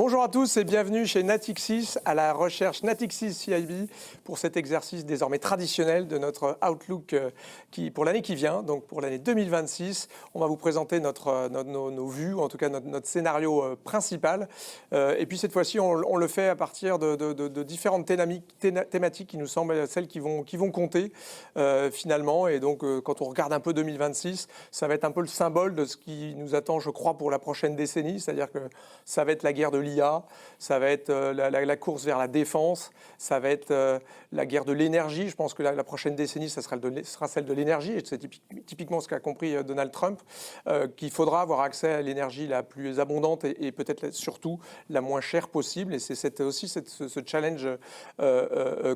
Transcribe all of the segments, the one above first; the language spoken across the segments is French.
Bonjour à tous et bienvenue chez Natixis à la recherche Natixis CIB pour cet exercice désormais traditionnel de notre Outlook pour l'année qui vient, donc pour l'année 2026. On va vous présenter nos vues, ou en tout cas notre scénario principal. Et puis cette fois-ci, on le fait à partir de différentes thématiques qui nous semblent celles qui vont compter finalement. Et donc quand on regarde un peu 2026, ça va être un peu le symbole de ce qui nous attend, je crois, pour la prochaine décennie. C'est-à-dire que ça va être la guerre de l'IA, ça va être la course vers la défense, ça va être la guerre de l'énergie. Je pense que la prochaine décennie, ça sera celle de l'énergie. Et c'est typiquement ce qu'a compris Donald Trump, qu'il faudra avoir accès à l'énergie la plus abondante et peut-être surtout la moins chère possible. Et c'est aussi ce challenge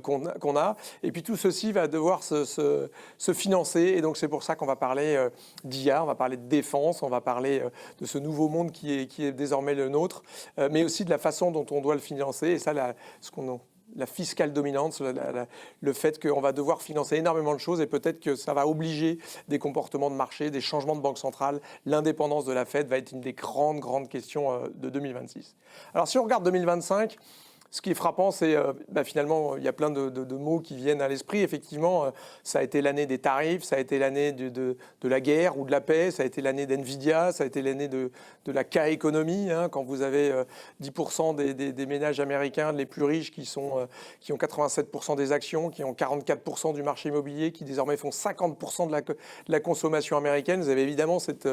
qu'on a. Et puis tout ceci va devoir se financer. Et donc c'est pour ça qu'on va parler d'IA, on va parler de défense, on va parler de ce nouveau monde qui est désormais le nôtre, mais aussi de la façon dont on doit le financer. Et ça, la fiscale dominante, le fait qu'on va devoir financer énormément de choses et peut-être que ça va obliger des comportements de marché, des changements de banque centrale. L'indépendance de la Fed va être une des grandes questions de 2026. Alors si on regarde 2025, ce qui est frappant, c'est finalement, il y a plein de mots qui viennent à l'esprit. Effectivement, ça a été l'année des tarifs, ça a été l'année de la guerre ou de la paix, ça a été l'année d'NVIDIA, ça a été l'année de la K-économie, quand vous avez 10% des ménages américains les plus riches qui ont 87% des actions, qui ont 44% du marché immobilier, qui désormais font 50% de la consommation américaine. Vous avez évidemment cette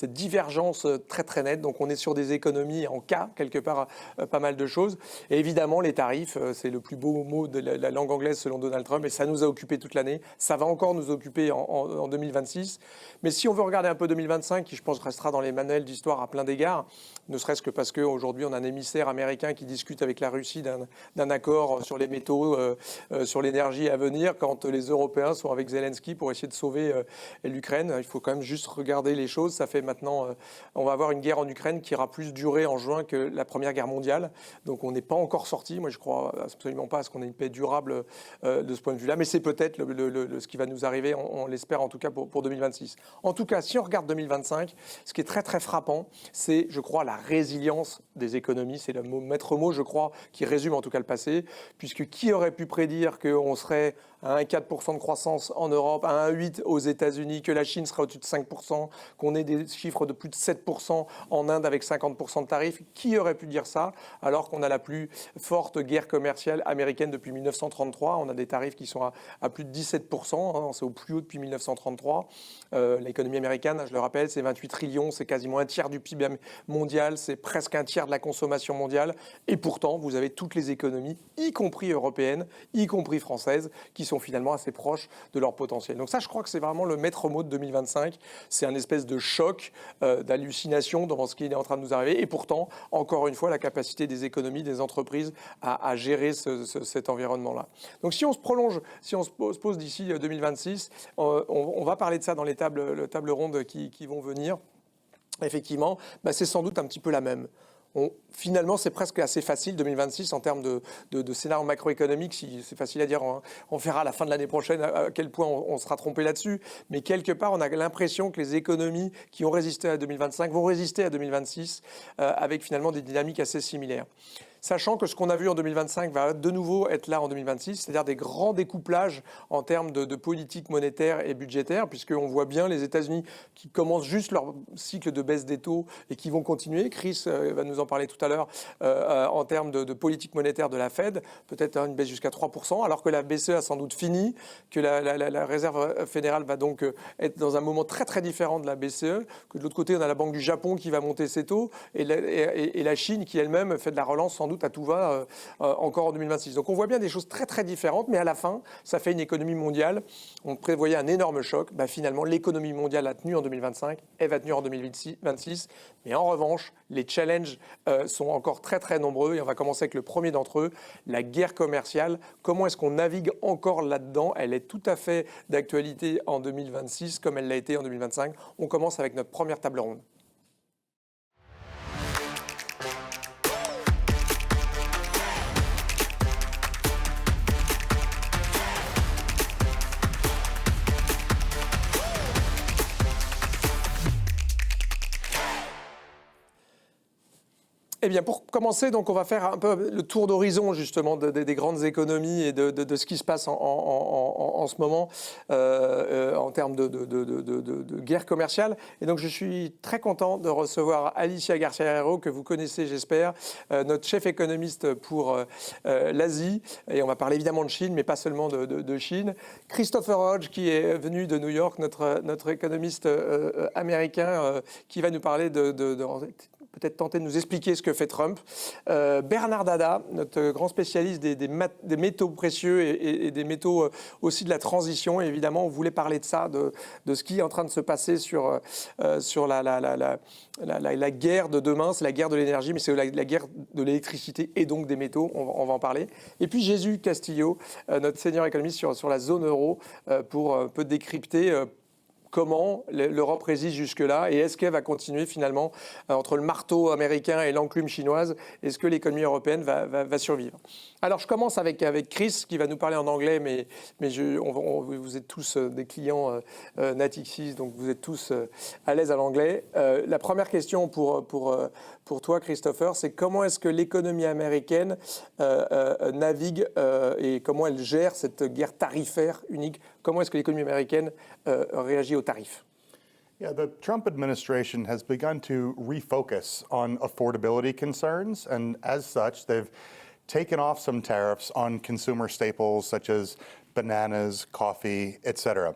divergence très nette. Donc on est sur des économies en K, quelque part, pas mal de choses. Et évidemment, les tarifs, c'est le plus beau mot de la langue anglaise selon Donald Trump, et ça nous a occupé toute l'année. Ça va encore nous occuper en 2026. Mais si on veut regarder un peu 2025, qui je pense restera dans les manuels d'histoire à plein d'égards, ne serait-ce que parce qu'aujourd'hui on a un émissaire américain qui discute avec la Russie d'un accord sur les métaux, sur l'énergie à venir, quand les Européens sont avec Zelensky pour essayer de sauver l'Ukraine. Il faut quand même juste regarder les choses. Ça fait maintenant, on va avoir une guerre en Ukraine qui aura plus duré en juin que la Première Guerre mondiale. Donc on n'est pas encore sorti. Moi je crois absolument pas à ce qu'on ait une paix durable de ce point de vue-là. Mais c'est peut-être ce qui va nous arriver, on l'espère en tout cas pour 2026. En tout cas, si on regarde 2025, ce qui est très frappant, c'est, je crois, la résilience des économies. C'est le maître mot, je crois, qui résume en tout cas le passé, puisque qui aurait pu prédire qu'on serait à 1,4% de croissance en Europe, à 1,8% aux États-Unis, que la Chine serait au-dessus de 5%, qu'on ait des chiffres de plus de 7% en Inde avec 50% de tarifs. Qui aurait pu dire ça alors qu'on a la plus forte guerre commerciale américaine depuis 1933? On a des tarifs qui sont à plus de 17%, c'est au plus haut depuis 1933. L'économie américaine, je le rappelle, c'est 28 trillions, c'est quasiment un tiers du PIB mondial, c'est presque un tiers de la consommation mondiale. Et pourtant, vous avez toutes les économies, y compris européennes, y compris françaises, qui sont finalement assez proches de leur potentiel. Donc ça, je crois que c'est vraiment le maître mot de 2025. C'est un espèce de choc, d'hallucination devant ce qui est en train de nous arriver. Et pourtant, encore une fois, la capacité des économies, des entreprises à gérer cet environnement-là. Donc si on se prolonge, si on se pose d'ici 2026, on va parler de ça dans les tables rondes qui vont venir. Effectivement, c'est sans doute un petit peu la même. Finalement, c'est presque assez facile 2026 en termes de scénario macroéconomique. C'est facile à dire, on verra à la fin de l'année prochaine à quel point on sera trompé là-dessus. Mais quelque part, on a l'impression que les économies qui ont résisté à 2025 vont résister à 2026 avec finalement des dynamiques assez similaires. Sachant que ce qu'on a vu en 2025 va de nouveau être là en 2026, c'est-à-dire des grands découplages en termes de politique monétaire et budgétaire, puisqu'on voit bien les États-Unis qui commencent juste leur cycle de baisse des taux et qui vont continuer. Chris va nous en parler tout à l'heure en termes de politique monétaire de la Fed, peut-être une baisse jusqu'à 3%, alors que la BCE a sans doute fini, que la Réserve fédérale va donc être dans un moment très différent de la BCE, que de l'autre côté, on a la Banque du Japon qui va monter ses taux et la Chine qui elle-même fait de la relance sans doute à tout va encore en 2026. Donc on voit bien des choses très différentes, mais à la fin, ça fait une économie mondiale. On prévoyait un énorme choc. Finalement, l'économie mondiale a tenu en 2025, elle va tenir en 2026. Mais en revanche, les challenges sont encore très nombreux. Et on va commencer avec le premier d'entre eux, la guerre commerciale. Comment est-ce qu'on navigue encore là-dedans? Elle est tout à fait d'actualité en 2026, comme elle l'a été en 2025. On commence avec notre première table ronde. Eh bien, pour commencer, donc, on va faire un peu le tour d'horizon justement des grandes économies et de ce qui se passe en ce moment en termes de guerre commerciale. Et donc, je suis très content de recevoir Alicia Garcia-Herrero, que vous connaissez, j'espère, notre chef économiste pour l'Asie. Et on va parler évidemment de Chine, mais pas seulement de Chine. Christopher Hodge, qui est venu de New York, notre économiste américain, qui va nous parler peut-être tenter de nous expliquer ce que fait Trump. Bernard Dada, notre grand spécialiste des métaux précieux et des métaux aussi de la transition. Et évidemment, on voulait parler de ça, de ce qui est en train de se passer sur la guerre de demain. C'est la guerre de l'énergie, mais c'est la guerre de l'électricité et donc des métaux. On va en parler. Et puis Jésus Castillo, notre senior économiste sur la zone euro, pour un peu décrypter comment l'Europe résiste jusque-là et est-ce qu'elle va continuer finalement entre le marteau américain et l'enclume chinoise? Est-ce que l'économie européenne va survivre? Alors je commence avec Chris qui va nous parler en anglais, mais vous êtes tous des clients Natixis, donc vous êtes tous à l'aise à l'anglais. La première question pour toi, Christopher, c'est comment est-ce que l'économie américaine navigue et comment elle gère cette guerre tarifaire unique? Comment est-ce que l'économie américaine réagit aux tarifs? Yeah, the Trump administration has begun to refocus on affordability concerns, and as such, they've taken off some tariffs on consumer staples such as bananas, coffee, etc.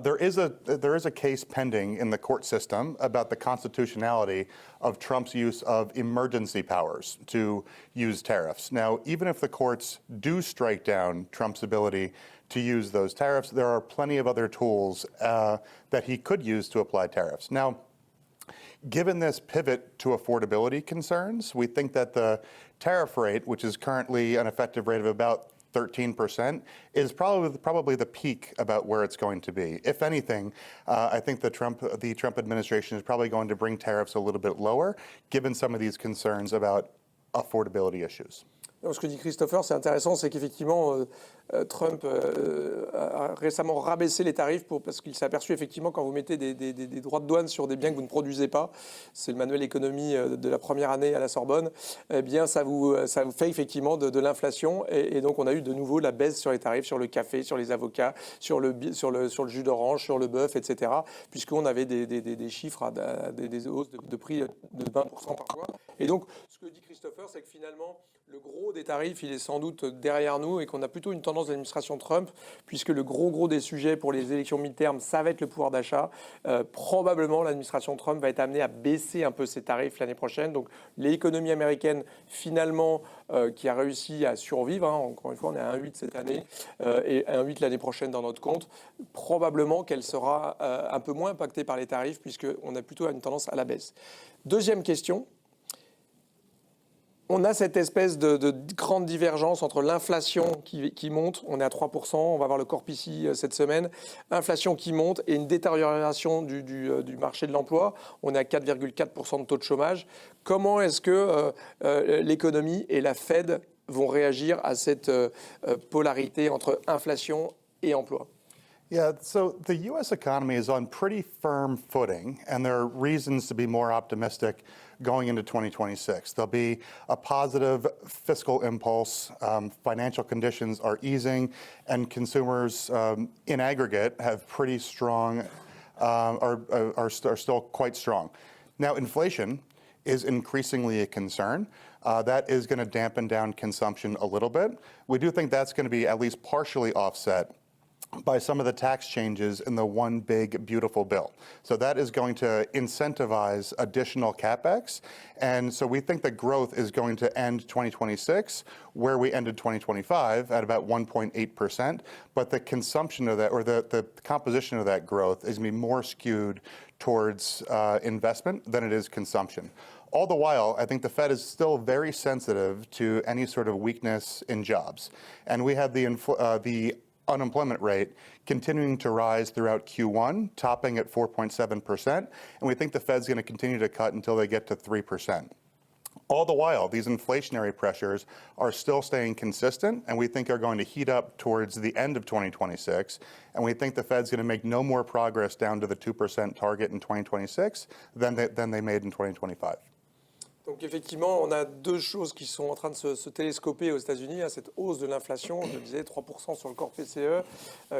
There is a case pending in the court system about the constitutionality of Trump's use of emergency powers to use tariffs. Now, even if the courts do strike down Trump's ability to use those tariffs, there are plenty of other tools that he could use to apply tariffs. Now, given this pivot to affordability concerns, we think that the tariff rate, which is currently an effective rate of about 13%, is probably the peak about where it's going to be. If anything, I think the Trump administration is probably going to bring tariffs a little bit lower, given some of these concerns about affordability issues. Ce que dit Christopher, c'est intéressant, c'est qu'effectivement, Trump a récemment rabaissé les tarifs parce qu'il s'est aperçu effectivement quand vous mettez des droits de douane sur des biens que vous ne produisez pas, c'est le manuel économie de la première année à la Sorbonne, eh bien ça vous fait effectivement de l'inflation et donc on a eu de nouveau la baisse sur les tarifs, sur le café, sur les avocats, sur le jus d'orange, sur le bœuf, etc. Puisqu'on avait des chiffres, des hausses de prix de 20% parfois. Et donc ce que dit Christopher, c'est que finalement le gros des tarifs, il est sans doute derrière nous et qu'on a plutôt une tendance de l'administration Trump, puisque le gros des sujets pour les élections mi-term, ça va être le pouvoir d'achat. Probablement, l'administration Trump va être amenée à baisser un peu ses tarifs l'année prochaine. Donc, l'économie américaine, finalement, qui a réussi à survivre, hein, encore une fois, on est à 1,8 cette année et 1,8 l'année prochaine dans notre compte, probablement qu'elle sera un peu moins impactée par les tarifs, puisqu'on a plutôt une tendance à la baisse. Deuxième question. On a cette espèce de grande divergence entre l'inflation qui monte, on est à 3%, on va voir le corps ici cette semaine, inflation qui monte et une détérioration du marché de l'emploi, on est à 4,4% de taux de chômage. Comment est-ce que l'économie et la Fed vont réagir à cette polarité entre inflation et emploi? Yeah, so the U.S. economy is on pretty firm footing, and there are reasons to be more optimistic going into 2026. There'll be a positive fiscal impulse, financial conditions are easing, and consumers in aggregate have pretty strong, are still quite strong. Now, inflation is increasingly a concern. That is going to dampen down consumption a little bit. We do think that's going to be at least partially offset by some of the tax changes in the One Big Beautiful Bill. So that is going to incentivize additional CapEx. And so we think that growth is going to end 2026 where we ended 2025 at about 1.8%. But the consumption of that, or the composition of that growth, is going to be more skewed towards investment than it is consumption. All the while, I think the Fed is still very sensitive to any sort of weakness in jobs. And we have the unemployment rate continuing to rise throughout Q1, topping at 4.7%. And we think the Fed's going to continue to cut until they get to 3%. All the while, these inflationary pressures are still staying consistent and we think are going to heat up towards the end of 2026. And we think the Fed's going to make no more progress down to the 2% target in 2026 than they made in 2025. Donc effectivement, on a deux choses qui sont en train de se télescoper aux États-Unis, hein, cette hausse de l'inflation, je le disais, 3% sur le corps PCE,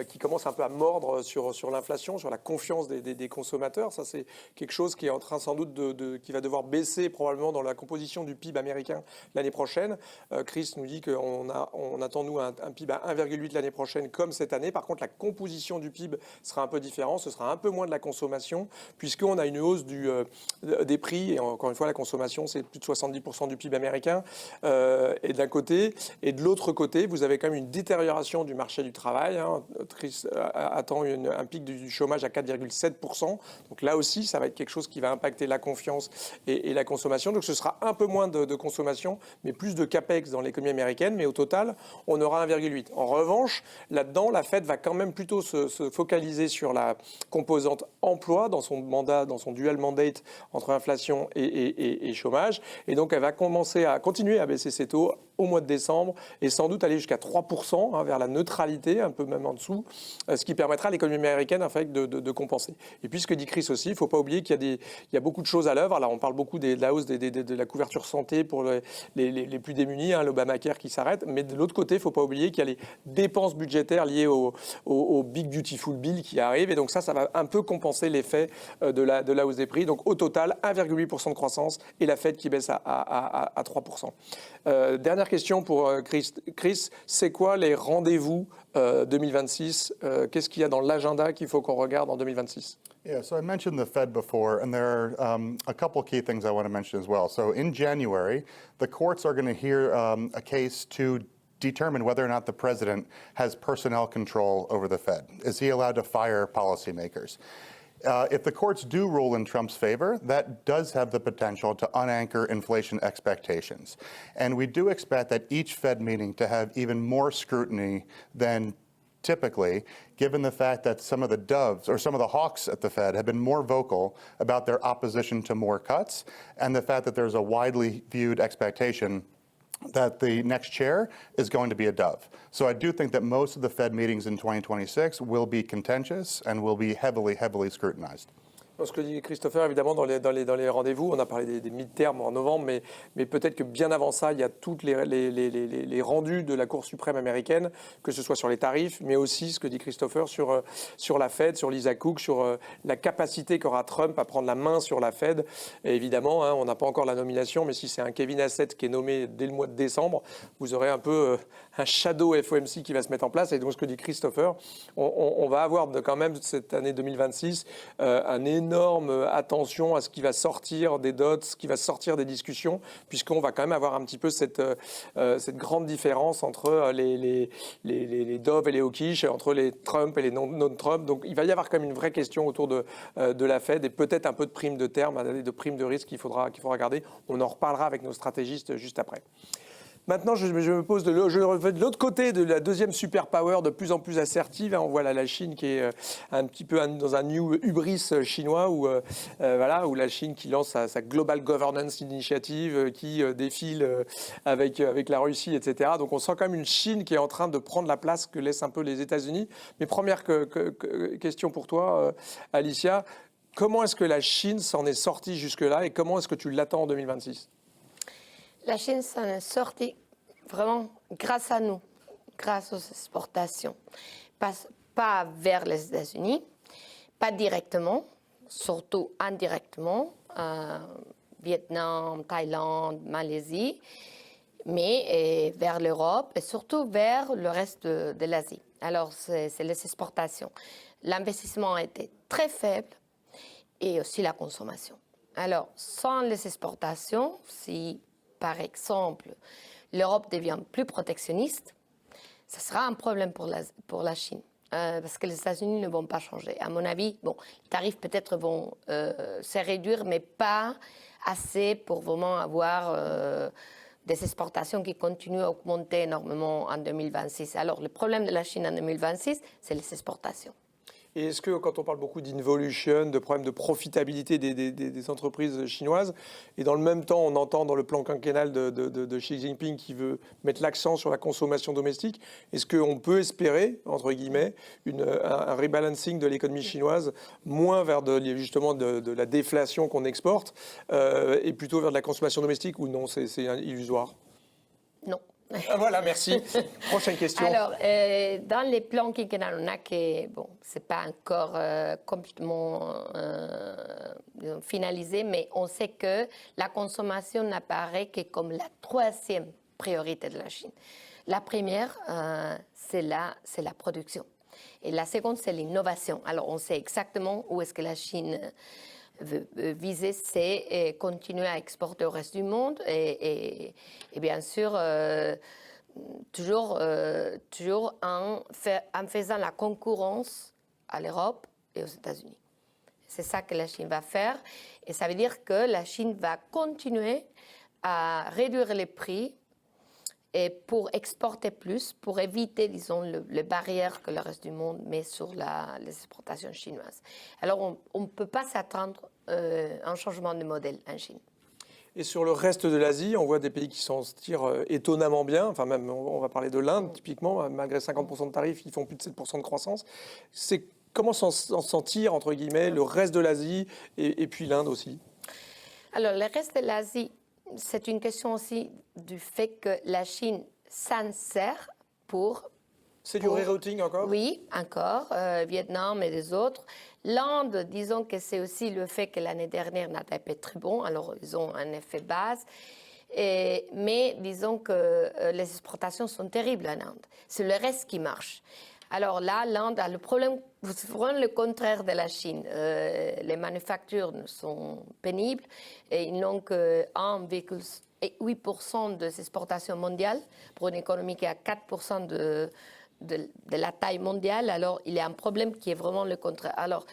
qui commence un peu à mordre sur l'inflation, sur la confiance des consommateurs. Ça, c'est quelque chose qui est en train sans doute qui va devoir baisser probablement dans la composition du PIB américain l'année prochaine. Chris nous dit qu'on attend, nous, un PIB à 1,8 l'année prochaine, comme cette année. Par contre, la composition du PIB sera un peu différente. Ce sera un peu moins de la consommation, puisqu'on a une hausse des prix. Et encore une fois, la consommation, c'est plus de 70% du PIB américain, et d'un côté. Et de l'autre côté, vous avez quand même une détérioration du marché du travail. Hein. Chris attend un pic du chômage à 4,7%. Donc là aussi, ça va être quelque chose qui va impacter la confiance et la consommation. Donc ce sera un peu moins de consommation, mais plus de capex dans l'économie américaine. Mais au total, on aura 1,8. En revanche, là-dedans, la Fed va quand même plutôt se focaliser sur la composante emploi dans son mandat, dans son dual mandate entre inflation et chômage. Et donc, elle va continuer à baisser ses taux au mois de décembre et sans doute aller jusqu'à 3%, hein, vers la neutralité, un peu même en dessous, ce qui permettra à l'économie américaine en fait, de compenser. Et puis, ce que dit Chris aussi, il ne faut pas oublier qu'il y a beaucoup de choses à l'œuvre. Alors, on parle beaucoup de la hausse de la couverture santé pour les plus démunis, hein, l'Obamacare qui s'arrête. Mais de l'autre côté, il ne faut pas oublier qu'il y a les dépenses budgétaires liées au Big Beautiful Bill qui arrive. Et donc, ça va un peu compenser l'effet de la hausse des prix. Donc, au total, 1,8% de croissance et la Fed qui baisse à 3%. Dernière question pour Chris. Chris, c'est quoi les rendez-vous 2026 Qu'est-ce qu'il y a dans l'agenda qu'il faut qu'on regarde en 2026 Yeah, so I mentioned the Fed before, and there are a couple key things I want to mention as well. So in January, the courts are going to hear a case to determine whether or not the president has personnel control over the Fed. Is he allowed to fire policymakers? If the courts do rule in Trump's favor, that does have the potential to unanchor inflation expectations. And we do expect that each Fed meeting to have even more scrutiny than typically, given the fact that some of the doves or some of the hawks at the Fed have been more vocal about their opposition to more cuts, and the fact that there's a widely viewed expectation that the next chair is going to be a dove. So I do think that most of the Fed meetings in 2026 will be contentious and will be heavily, heavily scrutinized. Ce que dit Christopher, évidemment, dans les rendez-vous, on a parlé des mid-terms en novembre, mais peut-être que bien avant ça, il y a tous les rendus de la Cour suprême américaine, que ce soit sur les tarifs, mais aussi, ce que dit Christopher, sur la Fed, sur Lisa Cook, sur la capacité qu'aura Trump à prendre la main sur la Fed. Et évidemment, hein, on n'a pas encore la nomination, mais si c'est un Kevin Hassett qui est nommé dès le mois de décembre, vous aurez un peu un shadow FOMC qui va se mettre en place. Et donc, ce que dit Christopher, on va avoir quand même cette année 2026 un énorme attention à ce qui va sortir des dots, ce qui va sortir des discussions, puisqu'on va quand même avoir un petit peu cette grande différence entre les doves et les hawkish, entre les Trump et les non-Trump. Donc il va y avoir quand même une vraie question autour de la Fed et peut-être un peu de primes de terme, de primes de risque qu'il faudra garder. On en reparlera avec nos stratégistes juste après. Maintenant, je me pose de l'autre côté de la deuxième superpower de plus en plus assertive. On voit là la Chine qui est un petit peu dans un new hubris chinois où la Chine qui lance sa Global Governance Initiative, qui défile avec la Russie, etc. Donc on sent quand même une Chine qui est en train de prendre la place que laissent un peu les États-Unis. Mais première question pour toi, Alicia, comment est-ce que la Chine s'en est sortie jusque-là et comment est-ce que tu l'attends en 2026 ? La Chine s'en est sortie vraiment grâce à nous, grâce aux exportations. Pas vers les États-Unis, pas directement, surtout indirectement, Vietnam, Thaïlande, Malaisie, mais vers l'Europe et surtout vers le reste de l'Asie. Alors, c'est les exportations. L'investissement a été très faible et aussi la consommation. Alors, sans les exportations, si par exemple, l'Europe devient plus protectionniste, ça sera un problème pour la Chine. Parce que les États-Unis ne vont pas changer. À mon avis, les tarifs peut-être vont se réduire, mais pas assez pour vraiment avoir des exportations qui continuent à augmenter énormément en 2026. Alors, le problème de la Chine en 2026, c'est les exportations. Et est-ce que quand on parle beaucoup d'involution, de problèmes de profitabilité des entreprises chinoises, et dans le même temps on entend dans le plan quinquennal de Xi Jinping qui veut mettre l'accent sur la consommation domestique, est-ce qu'on peut espérer, entre guillemets, un rebalancing de l'économie chinoise, moins vers justement de la déflation qu'on exporte, et plutôt vers de la consommation domestique, ou non, c'est illusoire? Non. Ah, voilà, merci. Prochaine question. Alors, dans les plans quinquennales, on a que, bon, ce n'est pas encore complètement disons, finalisé, mais on sait que la consommation n'apparaît que comme la troisième priorité de la Chine. La première, c'est la production. Et la seconde, c'est l'innovation. Alors, on sait exactement où est-ce que la Chine veut viser, c'est continuer à exporter au reste du monde et bien sûr, toujours en faisant la concurrence à l'Europe et aux États-Unis. C'est ça que la Chine va faire et ça veut dire que la Chine va continuer à réduire les prix et pour exporter plus, pour éviter, disons, les barrières que le reste du monde met sur les exportations chinoises. Alors, on ne peut pas s'attendre à un changement de modèle en Chine. Et sur le reste de l'Asie, on voit des pays qui s'en tirent étonnamment bien. Enfin, même, on va parler de l'Inde, typiquement, malgré 50% de tarifs, ils font plus de 7% de croissance. Comment s'en tire, entre guillemets, le reste de l'Asie et puis l'Inde aussi? Alors, le reste de l'Asie, c'est une question aussi du fait que la Chine s'en sert pour... C'est du rerouting encore? Oui, encore, Vietnam et les autres. L'Inde, disons que c'est aussi le fait que l'année dernière n'a pas été très bon, alors ils ont un effet base. Mais disons que les exportations sont terribles en Inde. C'est le reste qui marche. Alors là, l'Inde a le problème, vraiment le contraire de la Chine. Les manufactures sont pénibles et ils n'ont que 1,8% des exportations mondiales pour une économie qui a 4% de la taille mondiale. Alors, il y a un problème qui est vraiment le contraire. Alors,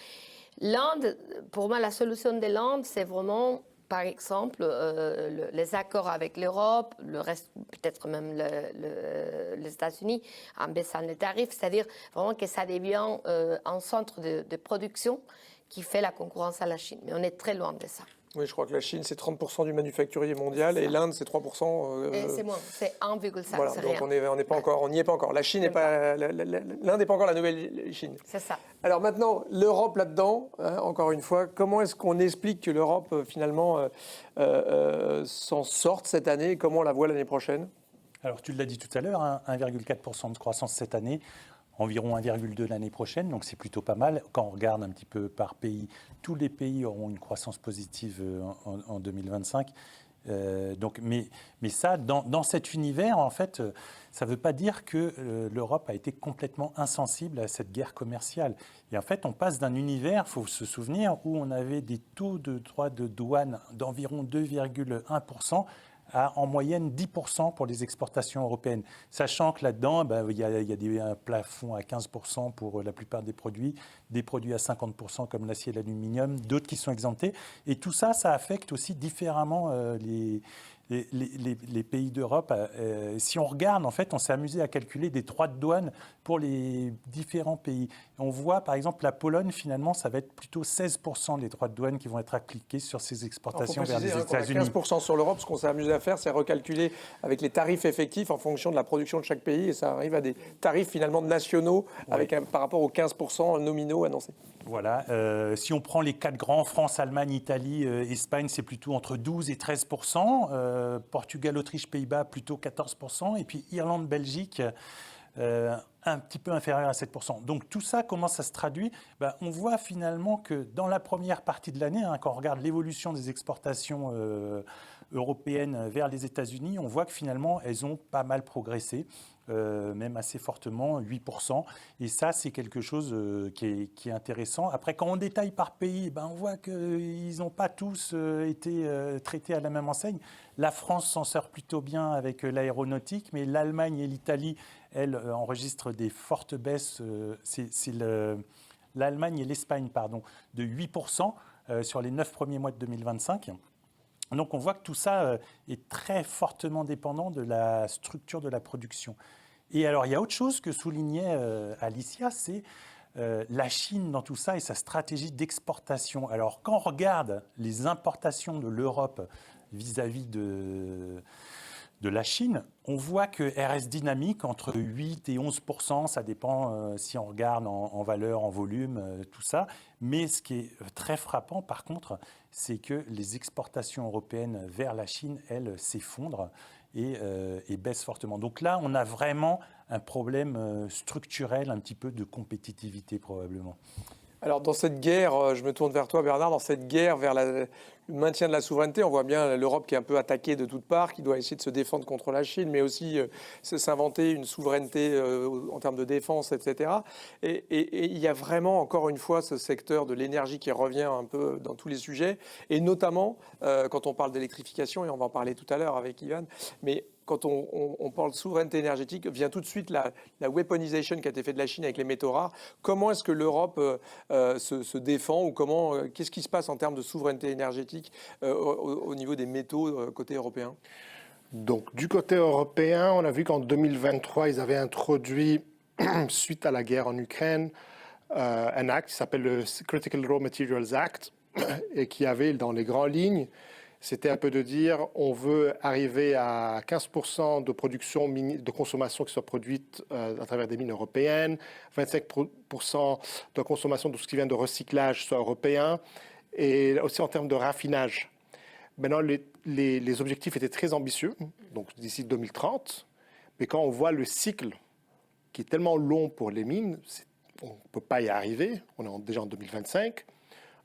l'Inde, pour moi, la solution de l'Inde, c'est vraiment, par exemple, les accords avec l'Europe, le reste, peut-être même les États-Unis, en baissant les tarifs, c'est-à-dire vraiment que ça devient un centre de production qui fait la concurrence à la Chine. Mais on est très loin de ça. Oui, je crois que la Chine, c'est 30% du manufacturier mondial et l'Inde, c'est 3%. C'est moins, c'est 1,5%. Voilà, donc on n'y est pas encore. La Chine n'est pas, l'Inde n'est pas encore la nouvelle Chine. C'est ça. Alors maintenant, l'Europe là-dedans, encore une fois, comment est-ce qu'on explique que l'Europe, finalement, s'en sorte cette année? Comment on la voit l'année prochaine? Alors, tu l'as dit tout à l'heure, 1,4% de croissance cette année. Environ 1,2 l'année prochaine, donc c'est plutôt pas mal. Quand on regarde un petit peu par pays, tous les pays auront une croissance positive en 2025. Mais ça, dans cet univers, en fait, ça ne veut pas dire que l'Europe a été complètement insensible à cette guerre commerciale. Et en fait, on passe d'un univers, il faut se souvenir, où on avait des taux de droits de douane d'environ 2,1%, à en moyenne 10% pour les exportations européennes. Sachant que là-dedans, il y a un plafond à 15% pour la plupart des produits à 50% comme l'acier et l'aluminium, d'autres qui sont exemptés. Et tout ça, ça affecte aussi différemment les pays d'Europe. Si on regarde, en fait, on s'est amusé à calculer des droits de douane pour les différents pays. On voit, par exemple, la Pologne, finalement, ça va être plutôt 16% les droits de douane qui vont être appliqués sur ces exportations vers les États-Unis. 15% sur l'Europe, ce qu'on s'est amusé à faire, c'est recalculer avec les tarifs effectifs en fonction de la production de chaque pays, et ça arrive à des tarifs finalement nationaux par rapport aux 15% nominaux annoncés. Voilà. Si on prend les 4 grands, France, Allemagne, Italie, Espagne, c'est plutôt entre 12 et 13%. Portugal, Autriche, Pays-Bas, plutôt 14%. Et puis Irlande, Belgique, un petit peu inférieur à 7%. Donc tout ça, comment ça se traduit? On voit finalement que dans la première partie de l'année, quand on regarde l'évolution des exportations européennes vers les États-Unis, on voit que finalement, elles ont pas mal progressé. Même assez fortement, 8%. Et ça, c'est quelque chose qui est intéressant. Après, quand on détaille par pays, on voit qu'ils n'ont pas tous été traités à la même enseigne. La France s'en sort plutôt bien avec l'aéronautique, mais l'Allemagne et l'Italie, elles, enregistrent des fortes baisses. C'est l'Allemagne et l'Espagne, de 8% sur les 9 premiers mois de 2025. Donc on voit que tout ça est très fortement dépendant de la structure de la production. Et alors il y a autre chose que soulignait Alicia, c'est la Chine dans tout ça et sa stratégie d'exportation. Alors, quand on regarde les importations de l'Europe vis-à-vis de la Chine, on voit qu'elle reste dynamique entre 8 et 11%, ça dépend si on regarde en valeur, en volume, tout ça. Mais ce qui est très frappant, par contre, c'est que les exportations européennes vers la Chine, elles, s'effondrent et baissent fortement. Donc là, on a vraiment un problème structurel, un petit peu de compétitivité probablement. Alors dans cette guerre, je me tourne vers toi Bernard, dans cette guerre vers le maintien de la souveraineté, on voit bien l'Europe qui est un peu attaquée de toutes parts, qui doit essayer de se défendre contre la Chine, mais aussi s'inventer une souveraineté en termes de défense, etc. Et il y a vraiment, encore une fois, ce secteur de l'énergie qui revient un peu dans tous les sujets, et notamment quand on parle d'électrification, et on va en parler tout à l'heure avec Ivan, mais quand on parle de souveraineté énergétique, vient tout de suite la weaponization qui a été faite de la Chine avec les métaux rares. Comment est-ce que l'Europe se défend ou qu'est-ce qui se passe en termes de souveraineté énergétique au niveau des métaux côté européen? Donc, du côté européen, on a vu qu'en 2023, ils avaient introduit, suite à la guerre en Ukraine, un acte qui s'appelle le Critical Raw Materials Act et qui avait, dans les grandes lignes, c'était un peu de dire on veut arriver à 15% de production de consommation qui soit produite à travers des mines européennes, 25% de consommation de ce qui vient de recyclage soit européen, et aussi en termes de raffinage. Maintenant, les objectifs étaient très ambitieux, donc d'ici 2030, mais quand on voit le cycle qui est tellement long pour les mines, on ne peut pas y arriver, on est déjà en 2025.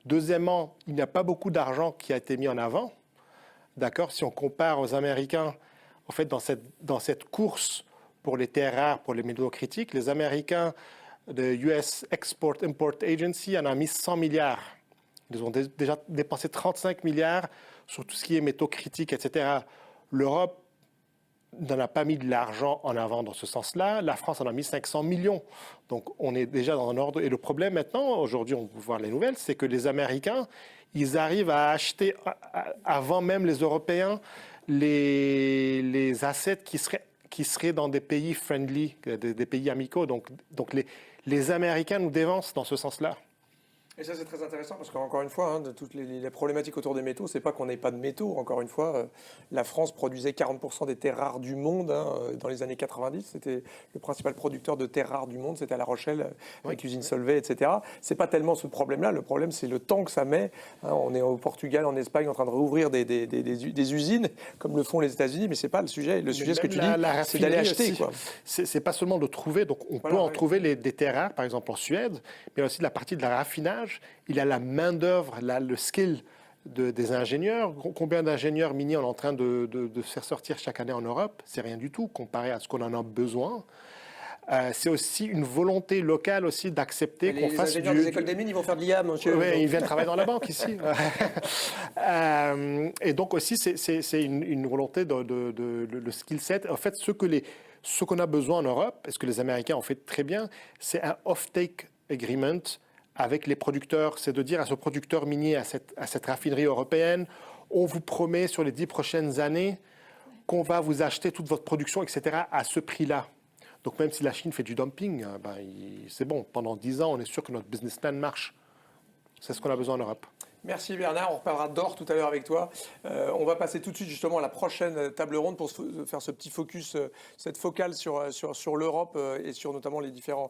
Deuxièmement, il n'y a pas beaucoup d'argent qui a été mis en avant. D'accord, si on compare aux Américains, en fait, dans cette course pour les terres rares, pour les métaux critiques, les Américains de US Export-Import Agency en ont mis 100 milliards. Ils ont déjà dépensé 35 milliards sur tout ce qui est métaux critiques, etc. L'Europe n'en a pas mis de l'argent en avant dans ce sens-là. La France en a mis 500 millions. Donc, on est déjà dans un ordre. Et le problème maintenant, aujourd'hui, on peut voir les nouvelles, c'est que les Américains, ils arrivent à acheter, avant même les Européens, les assets qui seraient dans des pays friendly, des pays amicaux. Donc les Américains nous dévancent dans ce sens-là. Et ça, c'est très intéressant parce qu'encore une fois, de toutes les problématiques autour des métaux, c'est pas qu'on n'ait pas de métaux. Encore une fois, la France produisait 40% des terres rares du monde dans les années 90. C'était le principal producteur de terres rares du monde. C'était à La Rochelle, avec l'usine Solvay, etc. C'est pas tellement ce problème-là. Le problème, c'est le temps que ça met. On est au Portugal, en Espagne, en train de rouvrir des usines, comme le font les États-Unis, mais c'est pas le sujet. Le sujet, ce que tu dis, c'est d'aller acheter. C'est pas seulement de trouver. Donc, on peut en trouver des terres rares, par exemple en Suède, mais aussi de la partie de la raffinage. Il y a la main-d'œuvre, le skill des ingénieurs. Combien d'ingénieurs miniers on est en train de faire sortir chaque année en Europe? C'est rien du tout comparé à ce qu'on en a besoin. C'est aussi une volonté locale aussi d'accepter qu'on fasse les ingénieurs des écoles des mines, ils vont faire de l'IA, monsieur. Oui, ils viennent travailler dans la banque ici. Et donc aussi, c'est une volonté le skill set. En fait, ce qu'on a besoin en Europe, et ce que les Américains ont fait très bien, c'est un off-take agreement avec les producteurs. C'est de dire à ce producteur minier, à cette raffinerie européenne, on vous promet sur les 10 prochaines années qu'on va vous acheter toute votre production, etc., à ce prix-là. Donc même si la Chine fait du dumping, c'est bon, pendant 10 ans, on est sûr que notre business plan marche. C'est ce qu'on a besoin en Europe. Merci Bernard, on reparlera d'or tout à l'heure avec toi. On va passer tout de suite justement à la prochaine table ronde pour faire ce petit focus, cette focale sur l'Europe et sur notamment les différents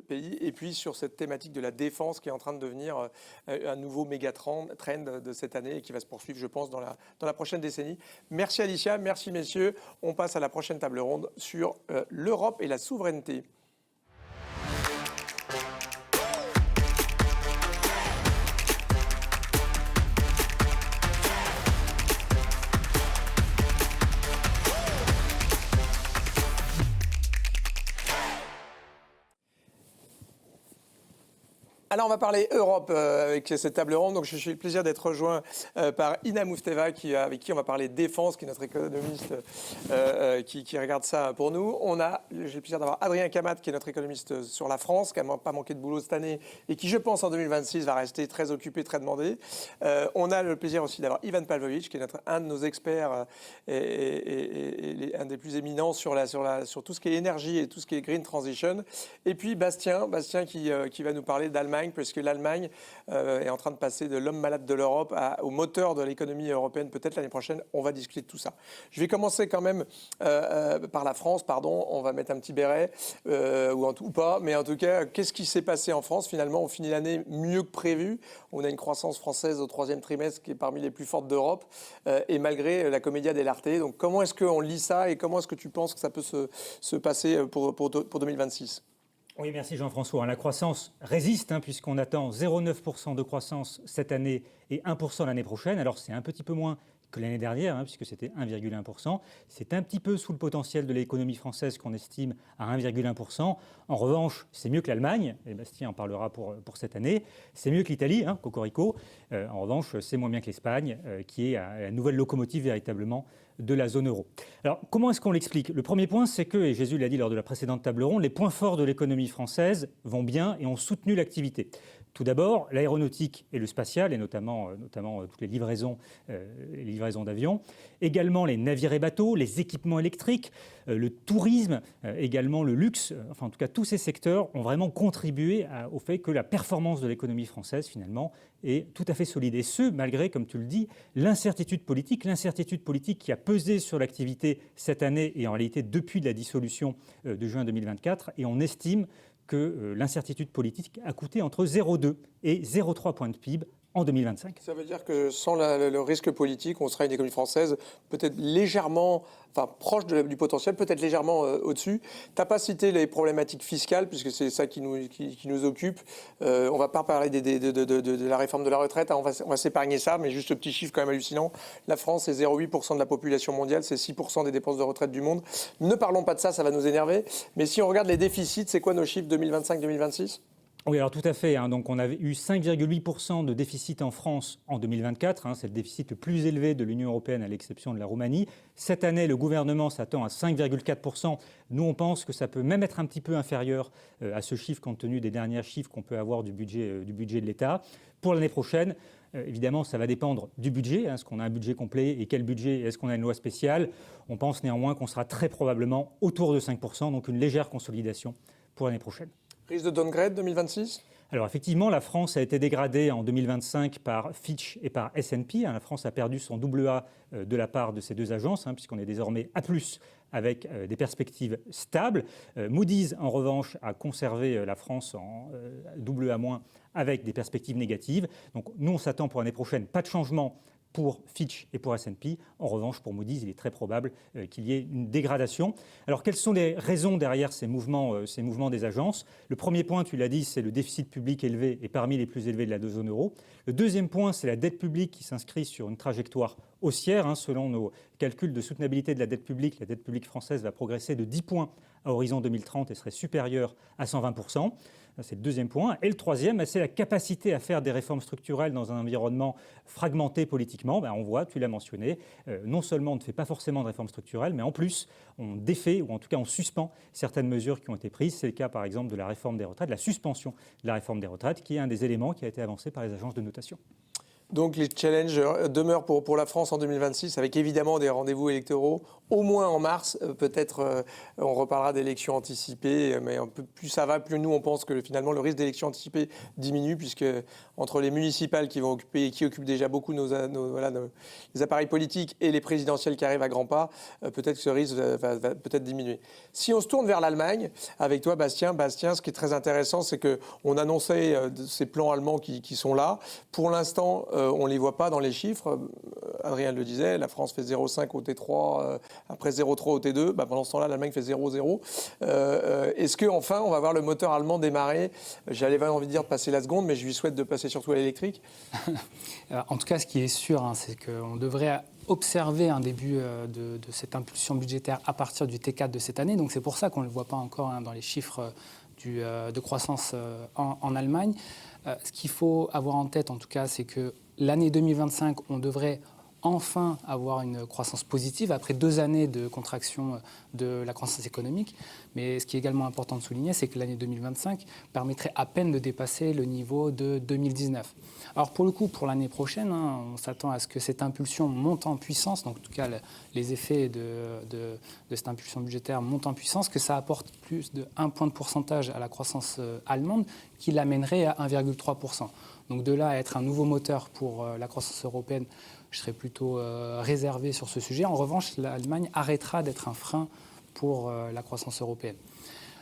pays, et puis sur cette thématique de la défense qui est en train de devenir un nouveau méga trend de cette année et qui va se poursuivre, je pense, dans la prochaine décennie. Merci Alicia, merci messieurs. On passe à la prochaine table ronde sur l'Europe et la souveraineté. Alors, on va parler Europe avec cette table ronde. Donc, je suis le plaisir d'être rejoint par Ina Moufteva, avec qui on va parler défense, qui est notre économiste qui regarde ça pour nous. J'ai le plaisir d'avoir Adrien Kamat, qui est notre économiste sur la France, qui n'a pas manqué de boulot cette année et qui, je pense, en 2026, va rester très occupé, très demandé. On a le plaisir aussi d'avoir Ivan Pavlovic, qui est un de nos experts et un des plus éminents sur tout ce qui est énergie et tout ce qui est green transition. Et puis, Bastien qui va nous parler d'Allemagne, puisque l'Allemagne est en train de passer de l'homme malade de l'Europe au moteur de l'économie européenne, peut-être l'année prochaine. On va discuter de tout ça. Je vais commencer quand même par la France, pardon. On va mettre un petit béret, ou pas. Mais en tout cas, qu'est-ce qui s'est passé en France? Finalement, on finit l'année mieux que prévu. On a une croissance française au troisième trimestre qui est parmi les plus fortes d'Europe, et malgré la commedia dell'arte. Donc, comment est-ce qu'on lit ça et comment est-ce que tu penses que ça peut se passer pour 2026? Oui, merci Jean-François. La croissance résiste, puisqu'on attend 0,9% de croissance cette année et 1% l'année prochaine. Alors c'est un petit peu moins que l'année dernière, puisque c'était 1,1%. C'est un petit peu sous le potentiel de l'économie française qu'on estime à 1,1%. En revanche, c'est mieux que l'Allemagne, et Bastien en parlera pour cette année. C'est mieux que l'Italie, cocorico. En revanche, c'est moins bien que l'Espagne, qui est la nouvelle locomotive véritablement de la zone euro. Alors, comment est-ce qu'on l'explique? Le premier point, c'est que, et Jésus l'a dit lors de la précédente table ronde, les points forts de l'économie française vont bien et ont soutenu l'activité. Tout d'abord, l'aéronautique et le spatial, et notamment toutes les livraisons d'avions. Également les navires et bateaux, les équipements électriques, le tourisme, également le luxe. Enfin, en tout cas, tous ces secteurs ont vraiment contribué au fait que la performance de l'économie française, finalement, est tout à fait solide. Et ce, malgré, comme tu le dis, l'incertitude politique qui a pesé sur l'activité cette année et en réalité depuis la dissolution de juin 2024. Et on estime que l'incertitude politique a coûté entre 0,2 et 0,3 points de PIB en 2025. Ça veut dire que sans le risque politique, on sera une économie française peut-être légèrement, proche du potentiel, peut-être légèrement au-dessus. Tu n'as pas cité les problématiques fiscales, puisque c'est ça qui nous occupe. On ne va pas parler de la réforme de la retraite, on va s'épargner ça, mais juste le petit chiffre quand même hallucinant. La France, c'est 0,8% de la population mondiale, c'est 6% des dépenses de retraite du monde. Ne parlons pas de ça, ça va nous énerver. Mais si on regarde les déficits, c'est quoi nos chiffres 2025-2026 ? Oui, alors tout à fait. Donc on avait eu 5,8% de déficit en France en 2024. C'est le déficit le plus élevé de l'Union européenne à l'exception de la Roumanie. Cette année, le gouvernement s'attend à 5,4%. Nous, on pense que ça peut même être un petit peu inférieur à ce chiffre compte tenu des derniers chiffres qu'on peut avoir du budget de l'État. Pour l'année prochaine, évidemment, ça va dépendre du budget. Est-ce qu'on a un budget complet et quel budget? Est-ce qu'on a une loi spéciale? On pense néanmoins qu'on sera très probablement autour de 5%, donc une légère consolidation pour l'année prochaine. Risque de downgrade 2026 ? Alors effectivement, la France a été dégradée en 2025 par Fitch et par S&P. La France a perdu son AA de la part de ces deux agences, puisqu'on est désormais A+, avec des perspectives stables. Moody's, en revanche, a conservé la France en AA- avec des perspectives négatives. Donc nous, on s'attend pour l'année prochaine, pas de changement pour Fitch et pour S&P. En revanche, pour Moody's, il est très probable qu'il y ait une dégradation. Alors, quelles sont les raisons derrière ces mouvements des agences? Le premier point, tu l'as dit, c'est le déficit public élevé et parmi les plus élevés de la zone euro. Le deuxième point, c'est la dette publique qui s'inscrit sur une trajectoire haussière. Selon nos calculs de soutenabilité de la dette publique française va progresser de 10 points à horizon 2030 et serait supérieure à 120%. C'est le deuxième point. Et le troisième, c'est la capacité à faire des réformes structurelles dans un environnement fragmenté politiquement. On voit, tu l'as mentionné, non seulement on ne fait pas forcément de réformes structurelles, mais en plus, on défait, ou en tout cas on suspend certaines mesures qui ont été prises. C'est le cas par exemple de la réforme des retraites, la suspension de la réforme des retraites, qui est un des éléments qui a été avancé par les agences de notation. Donc les challenges demeurent pour la France en 2026, avec évidemment des rendez-vous électoraux, au moins en mars. Peut-être on reparlera d'élections anticipées, mais plus ça va, plus nous on pense que finalement le risque d'élections anticipées diminue, puisque entre les municipales qui vont occuper et qui occupent déjà beaucoup les appareils politiques et les présidentielles qui arrivent à grands pas, peut-être que ce risque va peut-être diminuer. Si on se tourne vers l'Allemagne, avec toi Bastien, ce qui est très intéressant, c'est qu'on annonçait ces plans allemands qui sont là. Pour l'instant, on ne les voit pas dans les chiffres. Adrien le disait, la France fait 0,5 au T3, après 0,3 au T2. Pendant ce temps-là, l'Allemagne fait 0,0. Est-ce qu'enfin, on va voir le moteur allemand démarrer? J'avais envie de dire de passer la seconde, mais je lui souhaite de passer surtout à l'électrique. En tout cas, ce qui est sûr, c'est qu'on devrait observer un début de cette impulsion budgétaire à partir du T4 de cette année. Donc c'est pour ça qu'on ne le voit pas encore dans les chiffres de croissance en Allemagne. Ce qu'il faut avoir en tête, en tout cas, c'est que l'année 2025, on devrait enfin avoir une croissance positive après 2 années de contraction de la croissance économique. Mais ce qui est également important de souligner, c'est que l'année 2025 permettrait à peine de dépasser le niveau de 2019. Alors pour le coup, pour l'année prochaine, on s'attend à ce que cette impulsion monte en puissance, donc en tout cas les effets de cette impulsion budgétaire montent en puissance, que ça apporte plus de 1 point de pourcentage à la croissance allemande, qui l'amènerait à 1,3%. Donc de là à être un nouveau moteur pour la croissance européenne, je serais plutôt réservé sur ce sujet. En revanche, l'Allemagne arrêtera d'être un frein pour la croissance européenne.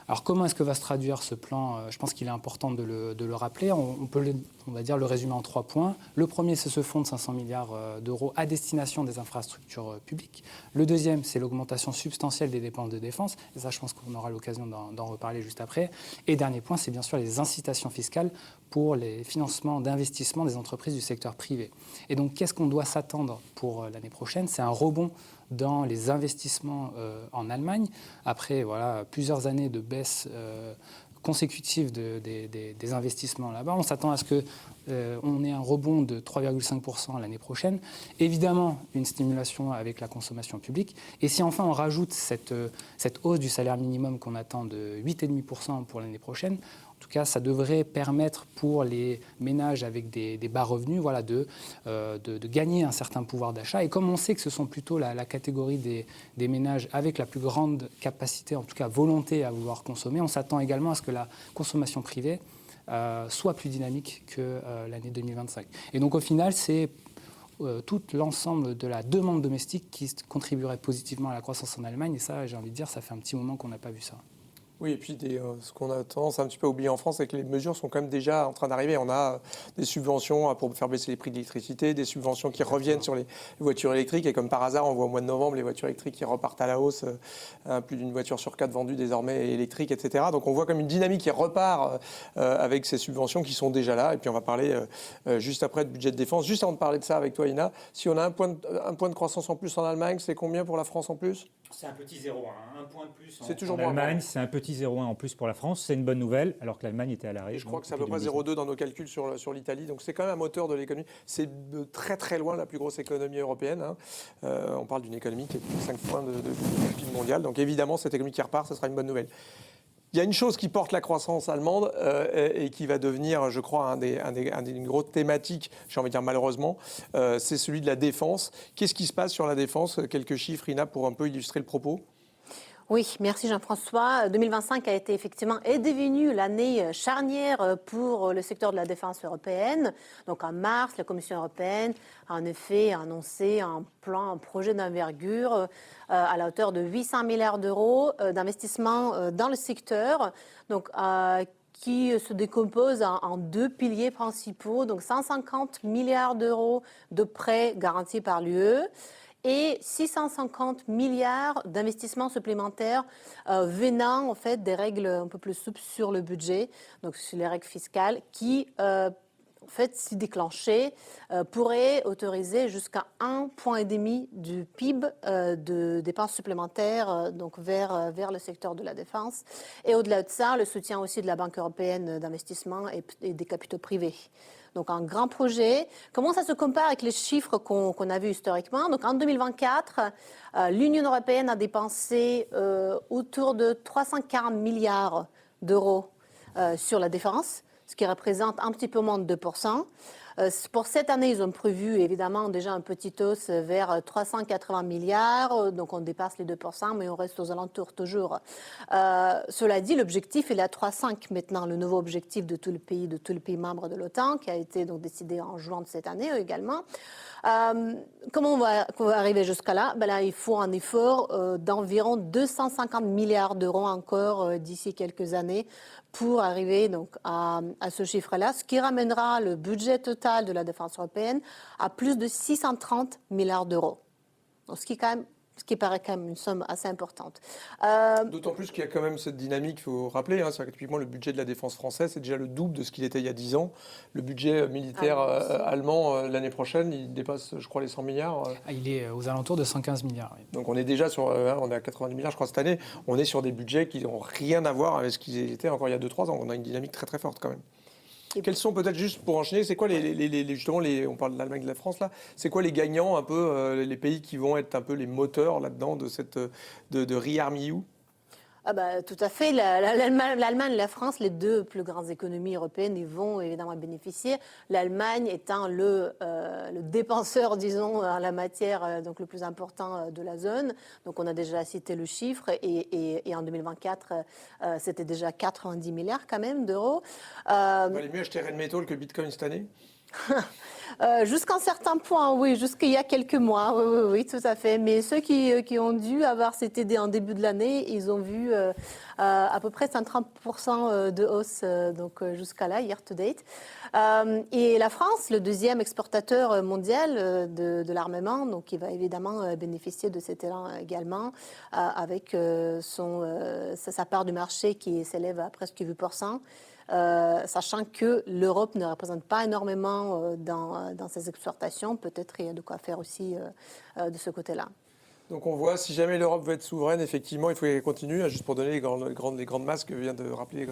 Alors comment est-ce que va se traduire ce plan ? Je pense qu'il est important de le rappeler. On peut, on va dire, le résumer en 3 points. Le premier, c'est ce fonds de 500 milliards d'euros à destination des infrastructures publiques. Le deuxième, c'est l'augmentation substantielle des dépenses de défense. Et ça, je pense qu'on aura l'occasion d'en reparler juste après. Et dernier point, c'est bien sûr les incitations fiscales pour les financements d'investissement des entreprises du secteur privé. Et donc, qu'est-ce qu'on doit s'attendre pour l'année prochaine ? C'est un rebond dans les investissements en Allemagne, après plusieurs années de baisse consécutive des investissements là-bas. On s'attend à ce qu'on ait un rebond de 3,5% l'année prochaine. Évidemment, une stimulation avec la consommation publique. Et si enfin on rajoute cette hausse du salaire minimum qu'on attend de 8,5% pour l'année prochaine, en tout cas, ça devrait permettre pour les ménages avec des bas revenus de gagner un certain pouvoir d'achat. Et comme on sait que ce sont plutôt la catégorie des ménages avec la plus grande capacité, en tout cas volonté à vouloir consommer, on s'attend également à ce que la consommation privée soit plus dynamique que l'année 2025. Et donc au final, c'est tout l'ensemble de la demande domestique qui contribuerait positivement à la croissance en Allemagne. Et ça, j'ai envie de dire, ça fait un petit moment qu'on n'a pas vu ça. Oui, et puis ce qu'on a tendance à un petit peu oublier en France, c'est que les mesures sont quand même déjà en train d'arriver. On a des subventions pour faire baisser les prix de l'électricité, des subventions qui reviennent sur les voitures électriques. Et comme par hasard, on voit au mois de novembre les voitures électriques qui repartent à la hausse. Plus d'une voiture sur 4 vendue désormais électrique, etc. Donc on voit comme une dynamique qui repart avec ces subventions qui sont déjà là. Et puis on va parler juste après de budget de défense. Juste avant de parler de ça avec toi, Ina, si on a un point de croissance en plus en Allemagne, c'est combien pour la France en plus ? C'est un petit 0,1, un point de plus C'est toujours en Allemagne, c'est un petit 0,1 en plus pour la France. C'est une bonne nouvelle, alors que l'Allemagne était à l'arrêt. Et je crois que c'est à peu près 0,2 dans nos calculs sur l'Italie. Donc c'est quand même un moteur de l'économie. C'est de très très loin la plus grosse économie européenne. On parle d'une économie qui est 5 points de PIB mondial. Donc évidemment, cette économie qui repart, ce sera une bonne nouvelle. Il y a une chose qui porte la croissance allemande et qui va devenir, je crois, une grosse thématique, j'ai envie de dire malheureusement, c'est celui de la défense. Qu'est-ce qui se passe sur la défense ? Quelques chiffres, Ina, pour un peu illustrer le propos. Oui, merci Jean-François. 2025 a été effectivement est devenue l'année charnière pour le secteur de la défense européenne. Donc en mars, la Commission européenne a en effet annoncé un projet d'envergure à la hauteur de 800 milliards d'euros d'investissement dans le secteur. Donc qui se décompose en 2 piliers principaux, donc 150 milliards d'euros de prêts garantis par l'UE et 650 milliards d'investissements supplémentaires venant en fait des règles un peu plus souples sur le budget, donc sur les règles fiscales qui en fait, si déclenchées, pourrait autoriser jusqu'à 1,5 point du PIB de dépenses supplémentaires donc vers le secteur de la défense. Et au-delà de ça, le soutien aussi de la Banque européenne d'investissement et des capitaux privés. Donc un grand projet. Comment ça se compare avec les chiffres qu'on a vus historiquement ? Donc en 2024, l'Union européenne a dépensé autour de 340 milliards d'euros sur la défense, ce qui représente un petit peu moins de 2%. Pour cette année, ils ont prévu évidemment déjà un petit hausse vers 380 milliards, donc on dépasse les 2%, mais on reste aux alentours toujours. Cela dit, l'objectif est à 3,5 maintenant, le nouveau objectif de tous les pays membres de l'OTAN, qui a été donc décidé en juin de cette année également. Comment on va arriver jusqu'à là ? Là, il faut un effort d'environ 250 milliards d'euros encore d'ici quelques années pour arriver donc à ce chiffre-là, ce qui ramènera le budget total de la défense européenne à plus de 630 milliards d'euros. Donc, ce qui est quand même ce qui paraît quand même une somme assez importante. D'autant plus qu'il y a quand même cette dynamique, il faut rappeler, c'est que typiquement le budget de la défense française, c'est déjà le double de ce qu'il était il y a 10 ans. Le budget militaire allemand, l'année prochaine, il dépasse, je crois, les 100 milliards. Il est aux alentours de 115 milliards. Oui. Donc on est déjà sur, on est à 90 milliards, je crois, cette année. On est sur des budgets qui n'ont rien à voir avec ce qu'ils étaient encore il y a 2-3 ans. On a une dynamique très très forte quand même. Quels sont peut-être, juste pour enchaîner, c'est quoi justement on parle de l'Allemagne et de la France là, c'est quoi les gagnants un peu, les pays qui vont être un peu les moteurs là-dedans de cette de ReArmEU? Tout à fait. L'Allemagne et la France, les deux plus grandes économies européennes, ils vont évidemment bénéficier. L'Allemagne étant le dépenseur, disons, en la matière, donc le plus important de la zone. Donc on a déjà cité le chiffre et en 2024, c'était déjà 90 milliards quand même d'euros. Il valait mieux acheter Rheinmetall que Bitcoin cette année? Jusqu'à un certain point, oui, jusqu'il y a quelques mois, oui, tout à fait. Mais ceux qui ont dû avoir cette idée en début de l'année, ils ont vu à peu près 130% de hausse donc jusqu'à là, year to date. Et la France, le deuxième exportateur mondial de l'armement, donc qui va évidemment bénéficier de cet élan également, avec sa part du marché qui s'élève à presque 8%. Sachant que l'Europe ne représente pas énormément dans ses exportations, peut-être il y a de quoi faire aussi de ce côté-là. Donc on voit, si jamais l'Europe veut être souveraine, effectivement, il faut qu'elle continue. Juste pour donner les grandes masses que vient de rappeler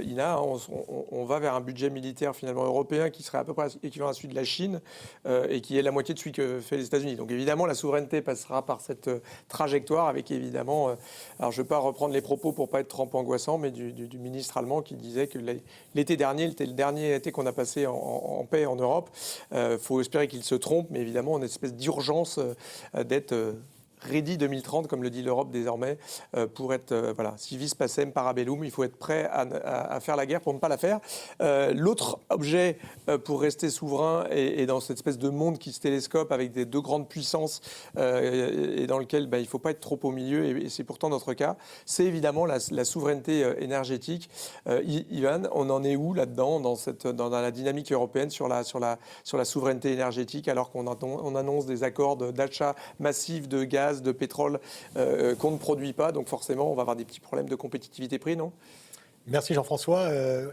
Ina, on va vers un budget militaire finalement européen qui serait à peu près équivalent à celui de la Chine et qui est la moitié de celui que fait les États-Unis. Donc évidemment, la souveraineté passera par cette trajectoire avec évidemment, alors je ne vais pas reprendre les propos pour ne pas être trop angoissant, mais du ministre allemand qui disait que l'été dernier, c'était le dernier été qu'on a passé en paix en Europe. Faut espérer qu'il se trompe, mais évidemment, on a une espèce d'urgence d'être ready 2030, comme le dit l'Europe désormais, pour être, si vis pacem parabellum, il faut être prêt à faire la guerre pour ne pas la faire. L'autre objet pour rester souverain et dans cette espèce de monde qui se télescope avec des deux grandes puissances et dans lequel il ne faut pas être trop au milieu, et c'est pourtant notre cas, c'est évidemment la souveraineté énergétique. Ivan, on en est où là-dedans, dans la dynamique européenne sur la souveraineté énergétique, alors qu'on annonce des accords d'achat massif de gaz, de pétrole qu'on ne produit pas, donc forcément on va avoir des petits problèmes de compétitivité prix, non ? Merci Jean-François.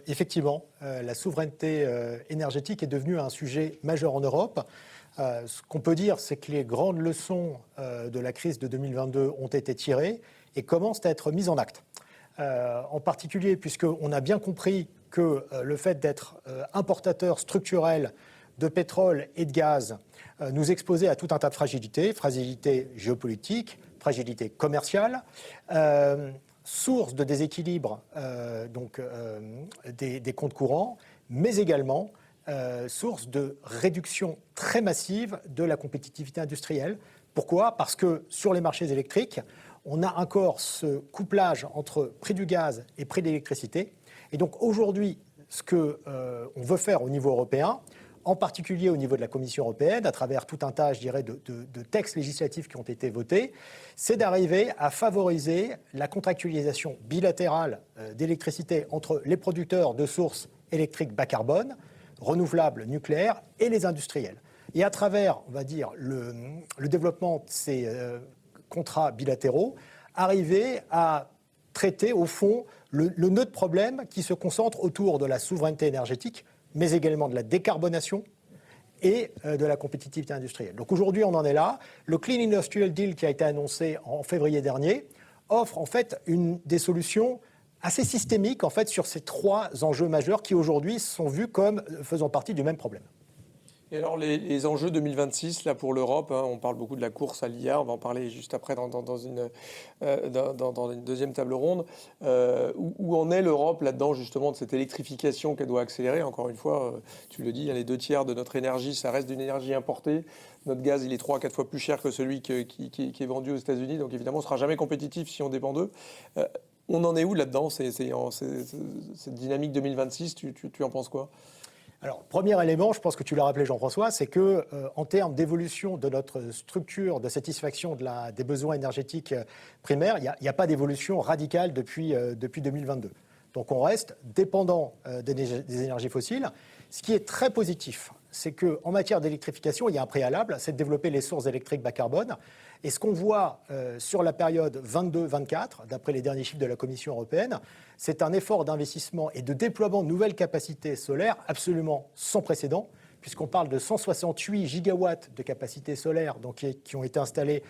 Effectivement, la souveraineté énergétique est devenue un sujet majeur en Europe. Ce qu'on peut dire, c'est que les grandes leçons de la crise de 2022 ont été tirées et commencent à être mises en acte. En particulier, puisqu'on a bien compris que le fait d'être importateur structurel de pétrole et de gaz nous exposait à tout un tas de fragilités géopolitiques, fragilités commerciales, source de déséquilibre des comptes courants, mais également source de réduction très massive de la compétitivité industrielle. Pourquoi ? Parce que sur les marchés électriques, on a encore ce couplage entre prix du gaz et prix de l'électricité. Et donc aujourd'hui, ce qu'on veut faire au niveau européen, en particulier au niveau de la Commission européenne, à travers tout un tas, je dirais, de textes législatifs qui ont été votés, c'est d'arriver à favoriser la contractualisation bilatérale d'électricité entre les producteurs de sources électriques bas carbone, renouvelables, nucléaires, et les industriels. Et à travers, on va dire, le développement de ces contrats bilatéraux, arriver à traiter, au fond, le nœud de problème qui se concentre autour de la souveraineté énergétique, mais également de la décarbonation et de la compétitivité industrielle. Donc aujourd'hui, on en est là. Le Clean Industrial Deal qui a été annoncé en février dernier offre en fait des solutions assez systémiques en fait, sur ces trois enjeux majeurs qui aujourd'hui sont vus comme faisant partie du même problème. Et alors les enjeux 2026 là pour l'Europe, on parle beaucoup de la course à l'IA, on va en parler juste après dans une deuxième table ronde. Où en est l'Europe là-dedans justement de cette électrification qu'elle doit accélérer? Encore une fois, tu le dis, les 2/3 de notre énergie, ça reste d'une énergie importée. Notre gaz, il est 3 à 4 fois plus cher que celui qui est vendu aux États-Unis, donc évidemment, on ne sera jamais compétitif si on dépend d'eux. On en est où là-dedans, cette dynamique 2026, tu en penses quoi? Alors, premier élément, je pense que tu l'as rappelé Jean-François, c'est que en termes d'évolution de notre structure de satisfaction des besoins énergétiques primaires, il n'y a pas d'évolution radicale depuis 2022. Donc on reste dépendant des énergies fossiles, ce qui est très positif c'est qu'en matière d'électrification, il y a un préalable, c'est de développer les sources électriques bas carbone. Et ce qu'on voit sur la période 22-24, d'après les derniers chiffres de la Commission européenne, c'est un effort d'investissement et de déploiement de nouvelles capacités solaires absolument sans précédent, puisqu'on parle de 168 gigawatts de capacités solaires donc, qui ont été installées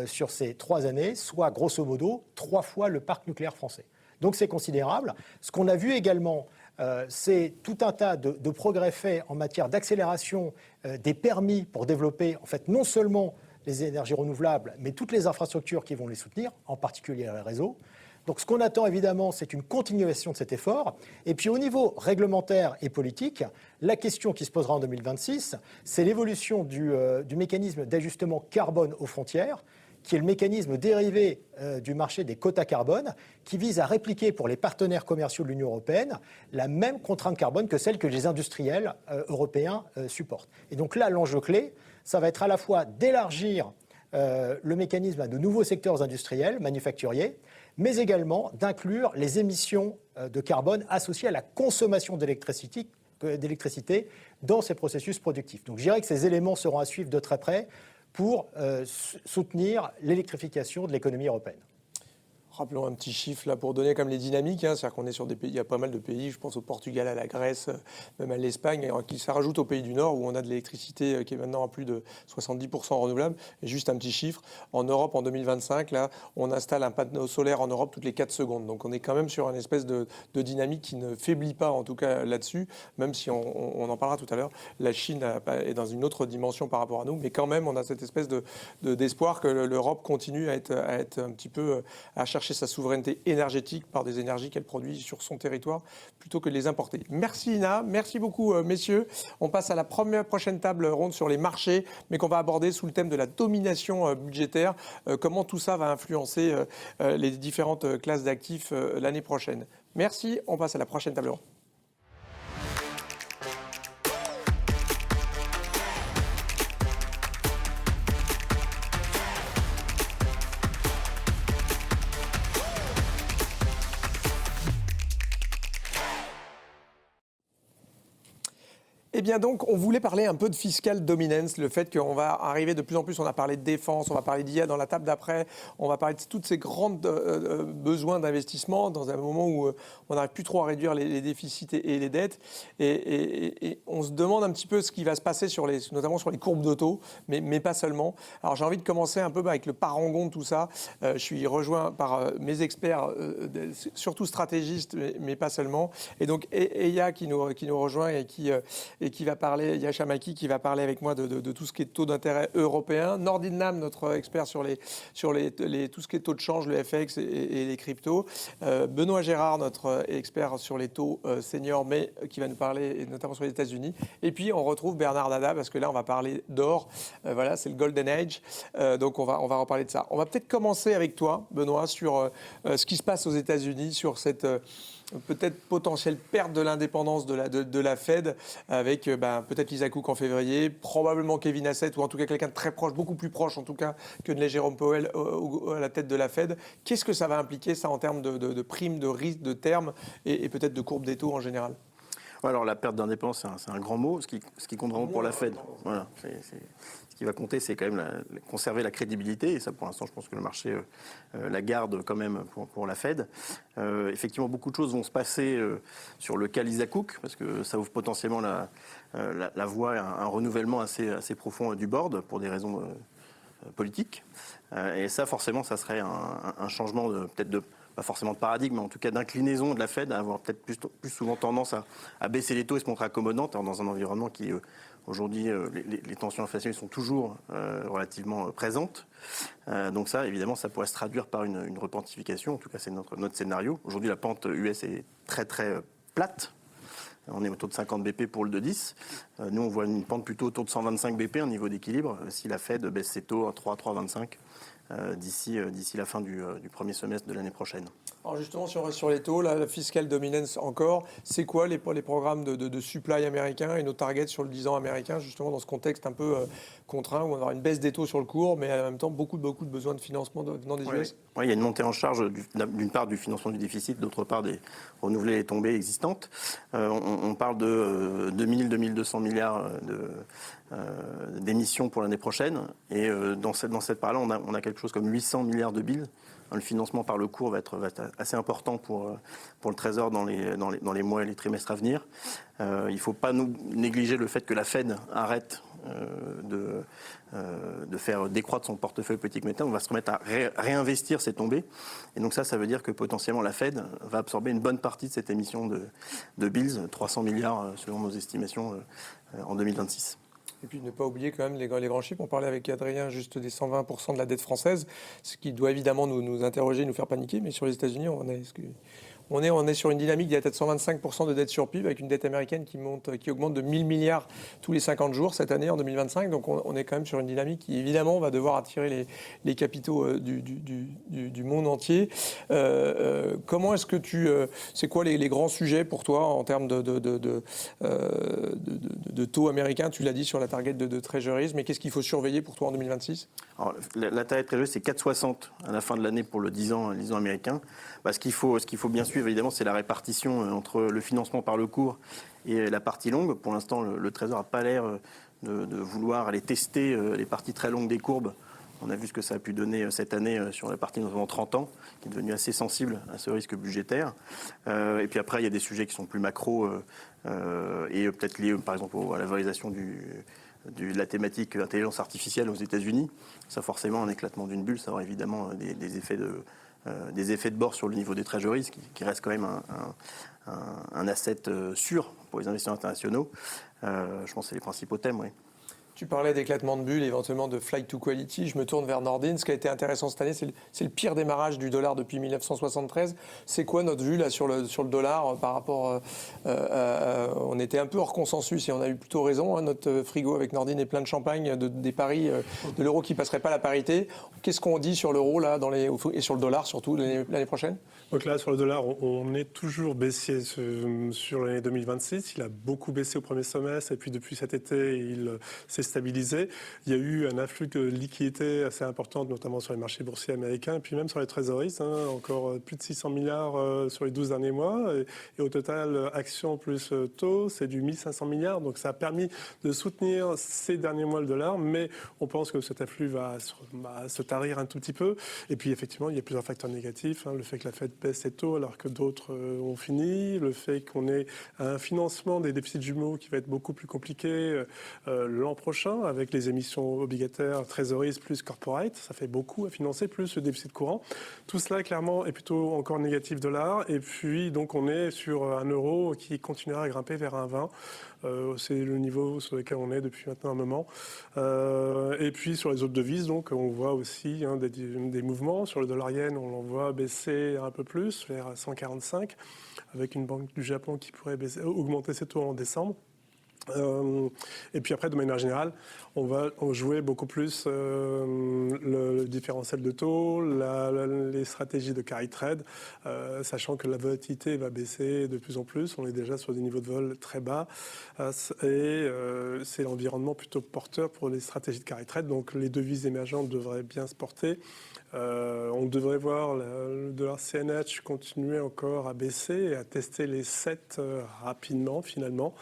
sur ces 3 années, soit grosso modo 3 fois le parc nucléaire français. Donc c'est considérable. Ce qu'on a vu également, c'est tout un tas de progrès faits en matière d'accélération des permis pour développer en fait non seulement les énergies renouvelables, mais toutes les infrastructures qui vont les soutenir, en particulier les réseaux. Donc ce qu'on attend évidemment, c'est une continuation de cet effort. Et puis au niveau réglementaire et politique, la question qui se posera en 2026, c'est l'évolution du mécanisme d'ajustement carbone aux frontières, qui est le mécanisme dérivé du marché des quotas carbone, qui vise à répliquer pour les partenaires commerciaux de l'Union européenne la même contrainte carbone que celle que les industriels européens supportent. Et donc là, l'enjeu clé, ça va être à la fois d'élargir le mécanisme à de nouveaux secteurs industriels, manufacturiers, mais également d'inclure les émissions de carbone associées à la consommation d'électricité dans ces processus productifs. Donc je dirais que ces éléments seront à suivre de très près pour soutenir l'électrification de l'économie européenne. Rappelons un petit chiffre là pour donner comme les dynamiques. C'est-à-dire qu'on est sur des pays, il y a pas mal de pays, je pense au Portugal, à la Grèce, même à l'Espagne, qui se rajoute aux pays du Nord où on a de l'électricité qui est maintenant à plus de 70% renouvelable. Et juste un petit chiffre, en Europe en 2025, là, on installe un panneau solaire en Europe toutes les 4 secondes. Donc on est quand même sur une espèce de dynamique qui ne faiblit pas en tout cas là-dessus, même si on en parlera tout à l'heure. La Chine est dans une autre dimension par rapport à nous, mais quand même on a cette espèce d'espoir que l'Europe continue à être un petit peu à chercher sa souveraineté énergétique par des énergies qu'elle produit sur son territoire plutôt que de les importer. Merci Ina, merci beaucoup messieurs. On passe à la prochaine table ronde sur les marchés, mais qu'on va aborder sous le thème de la domination budgétaire, comment tout ça va influencer les différentes classes d'actifs l'année prochaine. Merci, on passe à la prochaine table ronde. Eh bien donc, on voulait parler un peu de fiscal dominance, le fait qu'on va arriver de plus en plus, on a parlé de défense, on va parler d'IA dans la table d'après, on va parler de tous ces grands besoins d'investissement dans un moment où on n'arrive plus trop à réduire les déficits et les dettes. Et on se demande un petit peu ce qui va se passer, notamment sur les courbes d'auto, mais pas seulement. Alors j'ai envie de commencer un peu avec le parangon de tout ça. Je suis rejoint par mes experts, surtout stratégistes, mais pas seulement. Et donc Eya qui nous rejoint et qui va parler, Yacha Maki qui va parler avec moi de tout ce qui est taux d'intérêt européen. Nordin Nam, notre expert sur tout ce qui est taux de change, le FX et les cryptos. Benoît Gérard, notre expert sur les taux seniors, mais qui va nous parler et notamment sur les États-Unis. Et puis on retrouve Bernard Dada parce que là on va parler d'or. Voilà, c'est le Golden Age. Donc on va reparler de ça. On va peut-être commencer avec toi, Benoît, sur ce qui se passe aux États-Unis, sur cette peut-être potentielle perte de l'indépendance de la Fed avec peut-être Lisa Cook en février, probablement Kevin Hassett ou en tout cas quelqu'un de très proche, beaucoup plus proche en tout cas que de Jérôme Powell à la tête de la Fed. Qu'est-ce que ça va impliquer ça en termes de primes, de risques, de termes et peut-être de courbes des taux en général? Alors la perte d'indépendance, c'est un grand mot. Ce qui compte vraiment pour la Fed, voilà, ce qui va compter, c'est quand même conserver la crédibilité. Et ça, pour l'instant, je pense que le marché la garde quand même pour la Fed. Effectivement, beaucoup de choses vont se passer sur le cas Lisa Cook, parce que ça ouvre potentiellement la voie à un renouvellement assez profond du board pour des raisons politiques. Et ça, forcément, ça serait un changement pas forcément de paradigme, mais en tout cas d'inclinaison de la Fed à avoir peut-être plus souvent tendance à baisser les taux et se montrer accommodante dans un environnement qui, aujourd'hui, les tensions inflationnistes sont toujours relativement présentes. Donc ça, évidemment, ça pourrait se traduire par une repentification. En tout cas, c'est notre scénario. Aujourd'hui, la pente US est très, très plate. On est autour de 50 BP pour le 2-10. Nous, on voit une pente plutôt autour de 125 BP, un niveau d'équilibre, si la Fed baisse ses taux à 3,25 d'ici la fin du premier semestre de l'année prochaine. Alors justement, si on reste sur les taux, là, la fiscal dominance encore, c'est quoi les programmes de supply américains et nos targets sur le 10 ans américain, justement dans ce contexte un peu contraint où on aura une baisse des taux sur le court, mais en même temps beaucoup de besoins de financement venant des US? Oui, il y a une montée en charge d'une part du financement du déficit, d'autre part des renouveler les tombées existantes. On parle de 2 200 milliards d'émissions pour l'année prochaine. Et dans cette part-là, on a quelque chose comme 800 milliards de bills. Le financement par le court va être assez important pour le Trésor dans les mois et les trimestres à venir. Il ne faut pas négliger le fait que la Fed arrête de faire décroître son portefeuille politique monétaire. On va se remettre à réinvestir ces tombées. Et donc ça veut dire que potentiellement la Fed va absorber une bonne partie de cette émission de bills, 300 milliards selon nos estimations en 2026. Et puis ne pas oublier quand même les grands chiffres. On parlait avec Adrien juste des 120% de la dette française, ce qui doit évidemment nous interroger, nous faire paniquer. Mais sur les États-Unis, on est sur une dynamique d'il y a peut-être 125% de dette sur PIB avec une dette américaine qui augmente de 1000 milliards tous les 50 jours cette année en 2025. Donc on est quand même sur une dynamique qui évidemment va devoir attirer les capitaux du monde entier. Comment est-ce que c'est quoi les grands sujets pour toi en termes de taux américains? Tu l'as dit sur la target de Treasuries, mais qu'est-ce qu'il faut surveiller pour toi en 2026? Alors, la target Treasuries, c'est 4,60 à la fin de l'année pour le 10 ans américain. Ce qu'il faut bien suivre, évidemment, c'est la répartition entre le financement par le court et la partie longue. Pour l'instant, le Trésor n'a pas l'air de vouloir aller tester les parties très longues des courbes. On a vu ce que ça a pu donner cette année sur la partie notamment 30 ans, qui est devenue assez sensible à ce risque budgétaire. Et puis après, il y a des sujets qui sont plus macro et peut-être liés, par exemple, à la valorisation de la thématique intelligence artificielle aux États-Unis. Ça, forcément, un éclatement d'une bulle, ça aura évidemment des effets de bord sur le niveau des treasuries, qui reste quand même un asset sûr pour les investisseurs internationaux. Je pense que c'est les principaux thèmes, oui. Tu parlais d'éclatement de bulle, éventuellement de flight to quality. Je me tourne vers Nordine. Ce qui a été intéressant cette année, c'est le pire démarrage du dollar depuis 1973. C'est quoi notre vue là, sur le dollar par rapport... on était un peu hors consensus et on a eu plutôt raison. Hein, notre frigo avec Nordine est plein de champagne, des paris de l'euro qui ne passerait pas la parité. Qu'est-ce qu'on dit sur l'euro là, et sur le dollar surtout l'année prochaine? Donc là, sur le dollar, on est toujours baissier sur l'année 2026. Il a beaucoup baissé au premier semestre et puis depuis cet été, il s'est stabilisé. Il y a eu un afflux de liquidités assez important, notamment sur les marchés boursiers américains et puis même sur les treasuries. Encore plus de 600 milliards sur les 12 derniers mois. Et au total, actions plus taux, c'est du 1500 milliards. Donc ça a permis de soutenir ces derniers mois le dollar, mais on pense que cet afflux va se tarir un tout petit peu. Et puis effectivement, il y a plusieurs facteurs négatifs. Le fait que la Fed baisse ses taux alors que d'autres ont fini, le fait qu'on ait un financement des déficits jumeaux qui va être beaucoup plus compliqué l'an prochain avec les émissions obligataires, treasuries plus corporate, ça fait beaucoup à financer, plus le déficit courant. Tout cela clairement est plutôt encore négatif dollar et puis donc on est sur un euro qui continuera à grimper vers 1,20. C'est le niveau sur lequel on est depuis maintenant un moment. Et puis sur les autres devises, donc on voit aussi des mouvements. Sur le dollar yen, on l'en voit baisser un peu plus, vers 145, avec une banque du Japon qui pourrait augmenter ses taux en décembre. Et puis après, de manière générale, on va jouer beaucoup plus le différentiel de taux, les stratégies de carry trade, sachant que la volatilité va baisser de plus en plus. On est déjà sur des niveaux de vol très bas et c'est l'environnement plutôt porteur pour les stratégies de carry trade. Donc les devises émergentes devraient bien se porter. On devrait voir le dollar CNH continuer encore à baisser et à tester les 7 rapidement finalement.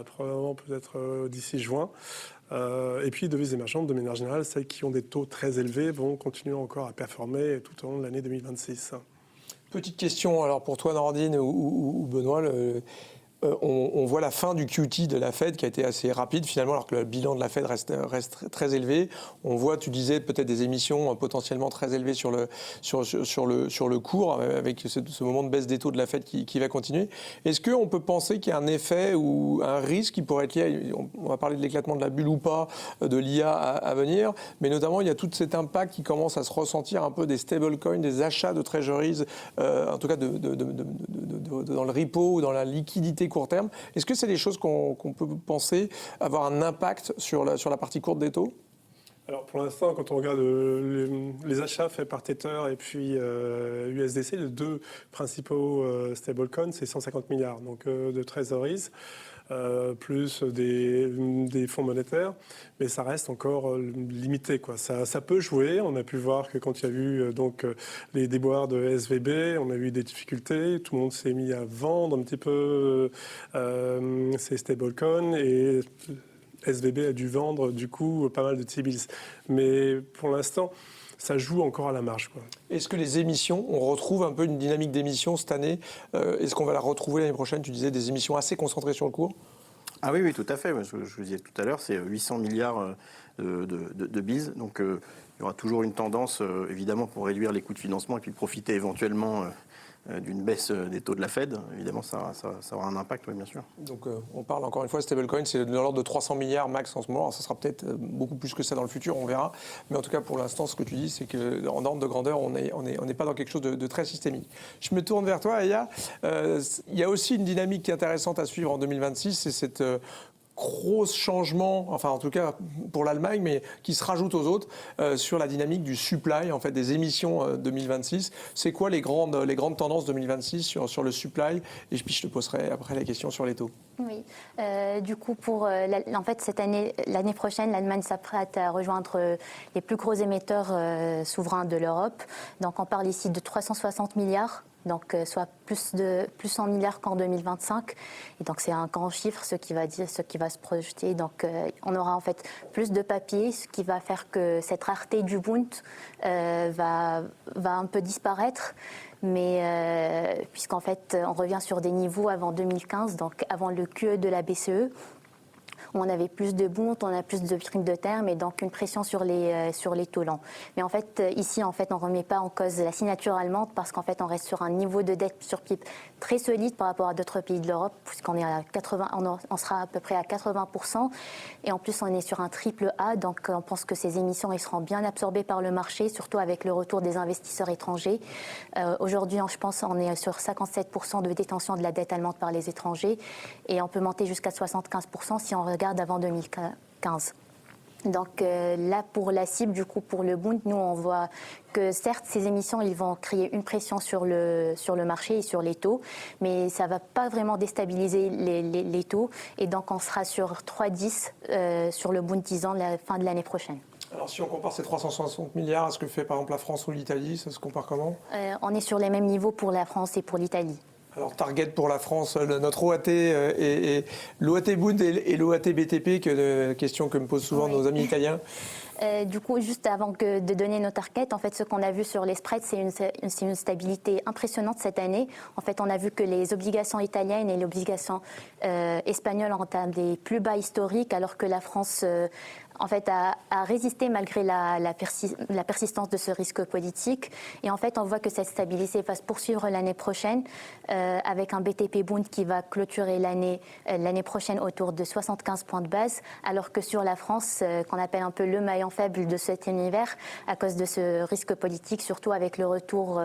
Probablement peut-être d'ici juin. Et puis, devises émergentes, de manière générale, celles qui ont des taux très élevés vont continuer encore à performer tout au long de l'année 2026. Petite question alors pour toi, Nordine ou Benoît. On voit la fin du QT de la Fed qui a été assez rapide finalement, alors que le bilan de la Fed reste très élevé. On voit, tu disais, peut-être des émissions potentiellement très élevées sur le cours, avec ce moment de baisse des taux de la Fed qui va continuer. Est-ce qu'on peut penser qu'il y a un effet ou un risque qui pourrait être lié, on va parler de l'éclatement de la bulle ou pas, de l'IA à venir, mais notamment il y a tout cet impact qui commence à se ressentir un peu des stablecoins, des achats de treasuries, en tout cas dans le repo ou dans la liquidité court terme. Est-ce que c'est des choses qu'on peut penser avoir un impact sur la partie courte des taux? Alors pour l'instant, quand on regarde les achats faits par Tether et puis USDC, les deux principaux stablecoins, c'est 150 milliards donc, de treasuries, plus des fonds monétaires, mais ça reste encore limité, quoi. Ça peut jouer. On a pu voir que quand il y a eu les déboires de SVB, on a eu des difficultés. Tout le monde s'est mis à vendre un petit peu ces stablecoins et SVB a dû vendre du coup pas mal de T-bills. Mais pour l'instant, ça joue encore à la marge, quoi. Est-ce que les émissions, on retrouve un peu une dynamique d'émissions cette année? Est-ce qu'on va la retrouver l'année prochaine? Tu disais des émissions assez concentrées sur le cours. Ah oui, tout à fait. Je vous disais tout à l'heure, c'est 800 milliards de bills. Donc il y aura toujours une tendance, évidemment, pour réduire les coûts de financement et puis profiter éventuellement d'une baisse des taux de la Fed. Évidemment, ça aura un impact, oui, bien sûr. Donc on parle encore une fois, stablecoin, c'est de l'ordre de 300 milliards max en ce moment. Alors, ça sera peut-être beaucoup plus que ça dans le futur, on verra. Mais en tout cas, pour l'instant, ce que tu dis, c'est qu'en ordre de grandeur, on n'est pas dans quelque chose de très systémique. Je me tourne vers toi, Aya. Il y a aussi une dynamique qui est intéressante à suivre en 2026, c'est cette gros changement, enfin en tout cas pour l'Allemagne, mais qui se rajoute aux autres, sur la dynamique du supply, en fait, des émissions 2026. C'est quoi les grandes tendances 2026 sur le supply? Et puis je te poserai après la question sur les taux. Oui. Du coup, en fait, l'année prochaine, l'Allemagne s'apprête à rejoindre les plus gros émetteurs souverains de l'Europe. Donc on parle ici de 360 milliards. Donc, soit plus 100 milliards qu'en 2025. Et donc, c'est un grand chiffre, ce qui va se projeter. Donc, on aura en fait plus de papier, ce qui va faire que cette rareté du Bund va un peu disparaître. Mais puisqu'en fait, on revient sur des niveaux avant 2015, donc avant le QE de la BCE, où on avait plus de Bund, on a plus de primes de terme et donc une pression sur les taux lents. Mais en fait, ici, on ne remet pas en cause la signature allemande parce qu'en fait, on reste sur un niveau de dette sur PIB très solide par rapport à d'autres pays de l'Europe, puisqu'on est à 80, on sera à peu près à 80%. Et en plus, on est sur un triple A, donc on pense que ces émissions elles seront bien absorbées par le marché, surtout avec le retour des investisseurs étrangers. Aujourd'hui, je pense qu'on est sur 57% de détention de la dette allemande par les étrangers et on peut monter jusqu'à 75% si on regarde avant 2015. Donc là, pour la cible, du coup, pour le Bund, nous, on voit que certes, ces émissions, ils vont créer une pression sur le marché et sur les taux, mais ça ne va pas vraiment déstabiliser les taux. Et donc, on sera sur 3,10 sur le Bund 10 ans la fin de l'année prochaine. Alors, si on compare ces 360 milliards à ce que fait, par exemple, la France ou l'Italie, ça se compare comment? On est sur les mêmes niveaux pour la France et pour l'Italie. Alors, target pour la France, notre OAT et l'OAT Bund et l'OAT BTP, question que me posent souvent nos amis italiens. Du coup, juste avant de donner nos targets, en fait, ce qu'on a vu sur les spreads, c'est une stabilité impressionnante cette année. En fait, on a vu que les obligations italiennes et les obligations espagnoles ont atteint des plus bas historiques, alors que la France en fait, a résisté malgré la persistance de ce risque politique. Et en fait, on voit que cette stabilité va se poursuivre l'année prochaine avec un BTP Bund qui va clôturer l'année prochaine autour de 75 points de base, alors que sur la France, qu'on appelle un peu le maillon faible de cet univers, à cause de ce risque politique, surtout avec le retour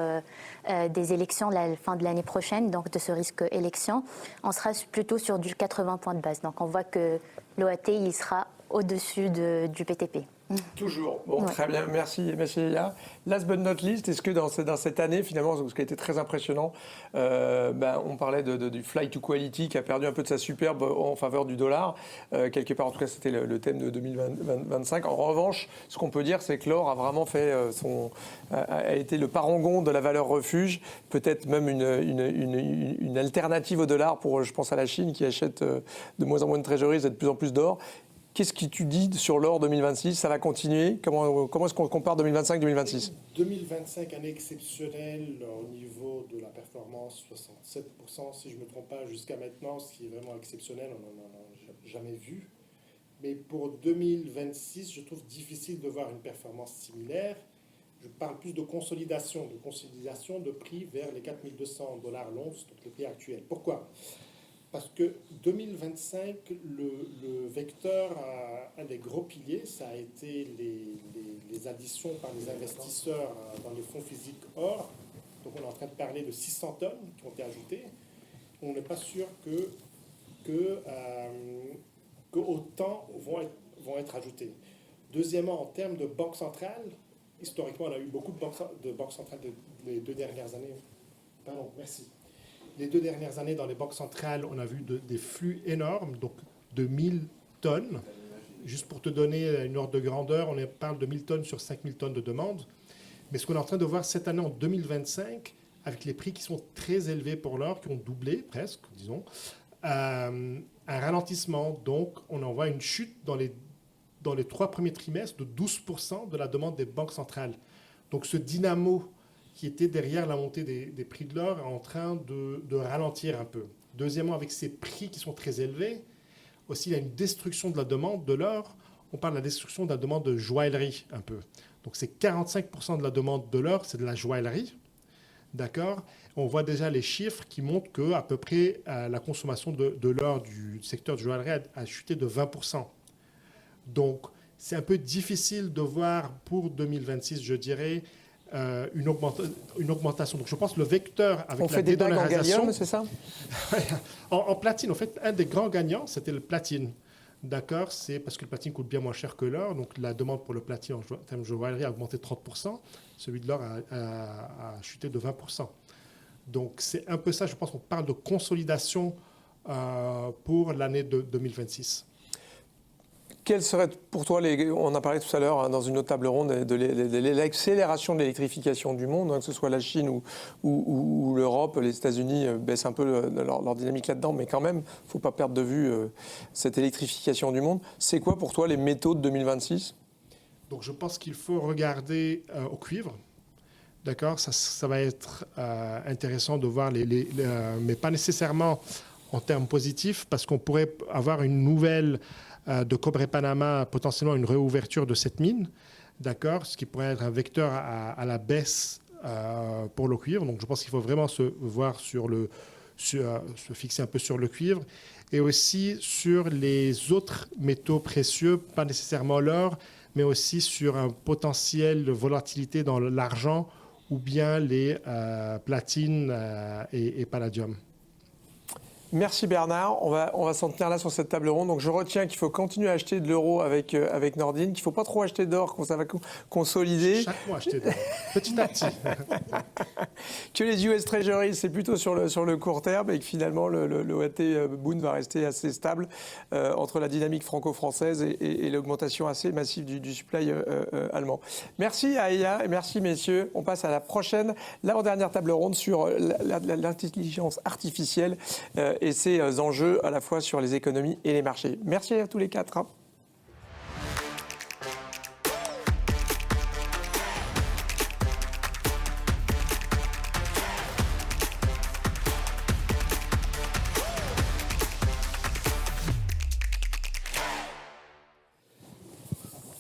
des élections la fin de l'année prochaine, donc de ce risque élection, on sera plutôt sur du 80 points de base. Donc on voit que l'OAT, il sera au-dessus du BTP. Toujours. Bon, Ouais. très bien. Merci Aya. Last but not least, est-ce que dans cette année, finalement, ce qui a été très impressionnant, on parlait du flight to quality qui a perdu un peu de sa superbe en faveur du dollar. Quelque part, en tout cas, c'était le thème de 2025. En revanche, ce qu'on peut dire, c'est que l'or a vraiment fait a été le parangon de la valeur refuge, peut-être même une alternative au dollar pour, je pense à la Chine qui achète de moins en moins de treasuries et de plus en plus d'or. Qu'est-ce que tu dis sur l'or 2026? Ça va continuer? Comment est-ce qu'on compare 2025-2026? 2025, année exceptionnelle au niveau de la performance, 67%, si je ne me trompe pas, jusqu'à maintenant, ce qui est vraiment exceptionnel, on n'en a jamais vu. Mais pour 2026, je trouve difficile de voir une performance similaire. Je parle plus de consolidation de prix vers les 4200 $ l'once, donc le prix actuel. Pourquoi? Parce que 2025, le vecteur, un des gros piliers, ça a été les additions par les investisseurs dans les fonds physiques or. Donc on est en train de parler de 600 tonnes qui ont été ajoutées. On n'est pas sûr que autant vont être ajoutés. Deuxièmement, en termes de banque centrale, historiquement, on a eu beaucoup de banques centrales les 2 dernières années. Pardon, merci. Les 2 dernières années, dans les banques centrales, on a vu des flux énormes, donc de 1000 tonnes. Juste pour te donner une ordre de grandeur, on parle de 1000 tonnes sur 5000 tonnes de demande. Mais ce qu'on est en train de voir cette année, en 2025, avec les prix qui sont très élevés pour l'or, qui ont doublé presque, disons, un ralentissement. Donc, on en voit une chute dans les 3 premiers trimestres de 12% de la demande des banques centrales. Donc, ce dynamo qui était derrière la montée des prix de l'or est en train de ralentir un peu. Deuxièmement, avec ces prix qui sont très élevés, aussi, il y a une destruction de la demande de l'or. On parle de la destruction de la demande de joaillerie un peu. Donc, c'est 45% de la demande de l'or, c'est de la joaillerie. D'accord? On voit déjà les chiffres qui montrent qu'à peu près la consommation de l'or du secteur de joaillerie a chuté de 20%. Donc, c'est un peu difficile de voir pour 2026, je dirais, une augmentation. Donc, je pense que le vecteur avec la dédollarisation... On fait des bagues en gallium, c'est ça? en platine, en fait, un des grands gagnants, c'était le platine. D'accord, c'est parce que le platine coûte bien moins cher que l'or, donc la demande pour le platine en termes de joaillerie a augmenté de 30%, celui de l'or a chuté de 20%. Donc c'est un peu ça, je pense qu'on parle de consolidation pour l'année de 2026. Quels seraient pour toi, on a parlé tout à l'heure dans une autre table ronde de l'accélération de l'électrification du monde, que ce soit la Chine ou l'Europe, les États-Unis baissent un peu leur dynamique là-dedans, mais quand même, il ne faut pas perdre de vue cette électrification du monde. C'est quoi pour toi les métaux de 2026 ? Donc je pense qu'il faut regarder au cuivre. D'accord, ça va être intéressant de voir, mais pas nécessairement en termes positifs, parce qu'on pourrait avoir une nouvelle de Cobre Panama, potentiellement une réouverture de cette mine, d'accord, ce qui pourrait être un vecteur à la baisse pour le cuivre. Donc je pense qu'il faut vraiment se fixer un peu sur le cuivre et aussi sur les autres métaux précieux, pas nécessairement l'or, mais aussi sur un potentiel de volatilité dans l'argent ou bien les platines et palladium. Merci Bernard. On va s'en tenir là sur cette table ronde. Donc je retiens qu'il faut continuer à acheter de l'euro avec Nordine, qu'il ne faut pas trop acheter d'or, qu'on ça va consolider. Chaque mois acheter d'or, petit à petit. Que les US Treasury, c'est plutôt sur le court terme et que finalement l'OAT Bund va rester assez stable entre la dynamique franco-française et l'augmentation assez massive du supply allemand. Merci Aya et merci messieurs. On passe à la prochaine, l'avant-dernière table ronde sur l'intelligence artificielle et ses enjeux à la fois sur les économies et les marchés. Merci à tous les quatre.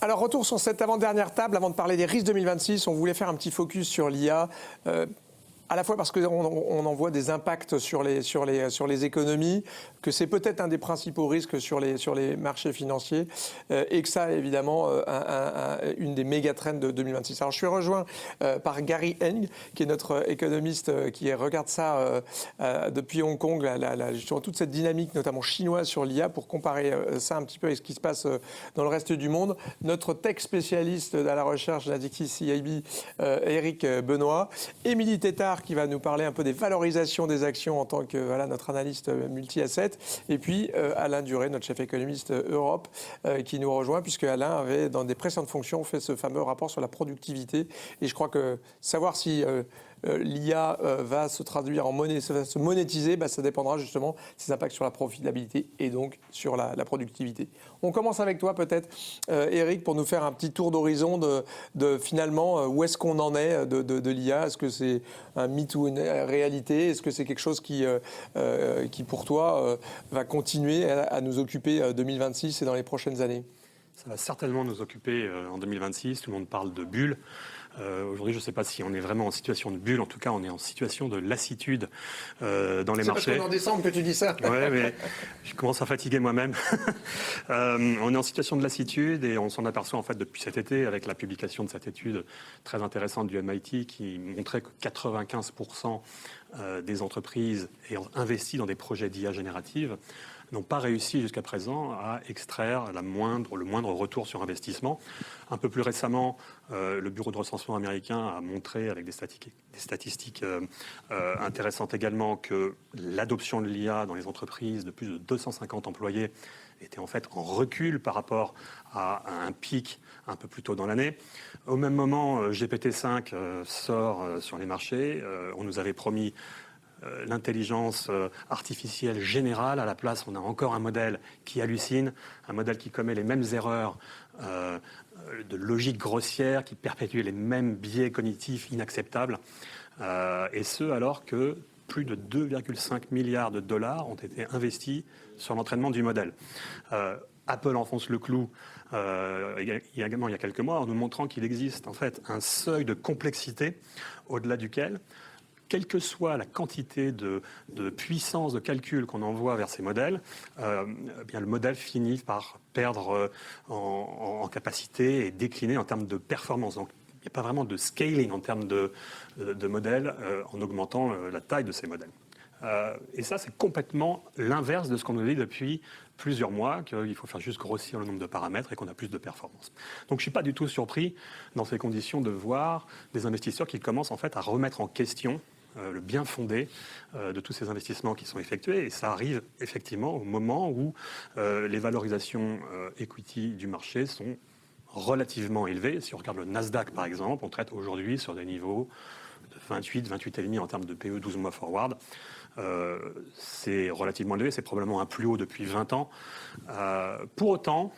Alors, retour sur cette avant-dernière table. Avant de parler des risques 2026, on voulait faire un petit focus sur l'IA. À la fois parce qu'on en voit des impacts sur les économies, que c'est peut-être un des principaux risques sur les marchés financiers et que ça, évidemment, une des méga trends de 2026. Alors, je suis rejoint par Gary Eng, qui est notre économiste qui regarde ça depuis Hong Kong, justement toute cette dynamique, notamment chinoise, sur l'IA, pour comparer ça un petit peu avec ce qui se passe dans le reste du monde. Notre tech spécialiste à la recherche Natixis CIB, Eric Benoît, Émilie Tétard, qui va nous parler un peu des valorisations des actions en tant que notre analyste multi-asset. Et puis Alain Duré, notre chef économiste Europe, qui nous rejoint, puisque Alain avait, dans des précédentes fonctions, fait ce fameux rapport sur la productivité. Et je crois que savoir si l'IA va se traduire en monnaie, va se monétiser, ça dépendra justement de ses impacts sur la profitabilité et donc sur la productivité. On commence avec toi peut-être, Eric, pour nous faire un petit tour d'horizon de finalement où est-ce qu'on en est de l'IA. Est-ce que c'est un mythe ou une réalité? Est-ce que c'est quelque chose qui pour toi, va continuer à nous occuper 2026 et dans les prochaines années? Ça va certainement nous occuper en 2026. Tout le monde parle de bulle. Aujourd'hui, je ne sais pas si on est vraiment en situation de bulle. En tout cas, on est en situation de lassitude dans les marchés. C'est parce qu'on est en décembre que tu dis ça. Oui, mais je commence à fatiguer moi-même. On est en situation de lassitude et on s'en aperçoit en fait depuis cet été avec la publication de cette étude très intéressante du MIT qui montrait que 95% des entreprises ayant investi dans des projets d'IA générative n'ont pas réussi jusqu'à présent à extraire le moindre retour sur investissement. Un peu plus récemment, le bureau de recensement américain a montré, avec des statistiques intéressantes également, que l'adoption de l'IA dans les entreprises de plus de 250 employés était en fait en recul par rapport à un pic un peu plus tôt dans l'année. Au même moment, GPT-5 sort sur les marchés. On nous avait promis l'intelligence artificielle générale. À la place, on a encore un modèle qui hallucine, un modèle qui commet les mêmes erreurs de logique grossière, qui perpétue les mêmes biais cognitifs inacceptables, et ce alors que plus de 2,5 milliards de dollars ont été investis sur l'entraînement du modèle. Apple enfonce le clou également il y a quelques mois en nous montrant qu'il existe en fait un seuil de complexité au-delà duquel, quelle que soit la quantité de puissance de calcul qu'on envoie vers ces modèles, bien le modèle finit par perdre en capacité et décliner en termes de performance. Donc, il n'y a pas vraiment de scaling en termes de modèles en augmentant la taille de ces modèles. Et ça, c'est complètement l'inverse de ce qu'on nous dit depuis plusieurs mois, qu'il faut faire juste grossir le nombre de paramètres et qu'on a plus de performance. Donc je ne suis pas du tout surpris dans ces conditions de voir des investisseurs qui commencent en fait à remettre en question le bien fondé de tous ces investissements qui sont effectués. Et ça arrive effectivement au moment où les valorisations equity du marché sont relativement élevées. Si on regarde le Nasdaq par exemple, on traite aujourd'hui sur des niveaux de 28, 28,5 en termes de PE 12 mois forward. C'est relativement élevé, c'est probablement un plus haut depuis 20 ans. Pour autant,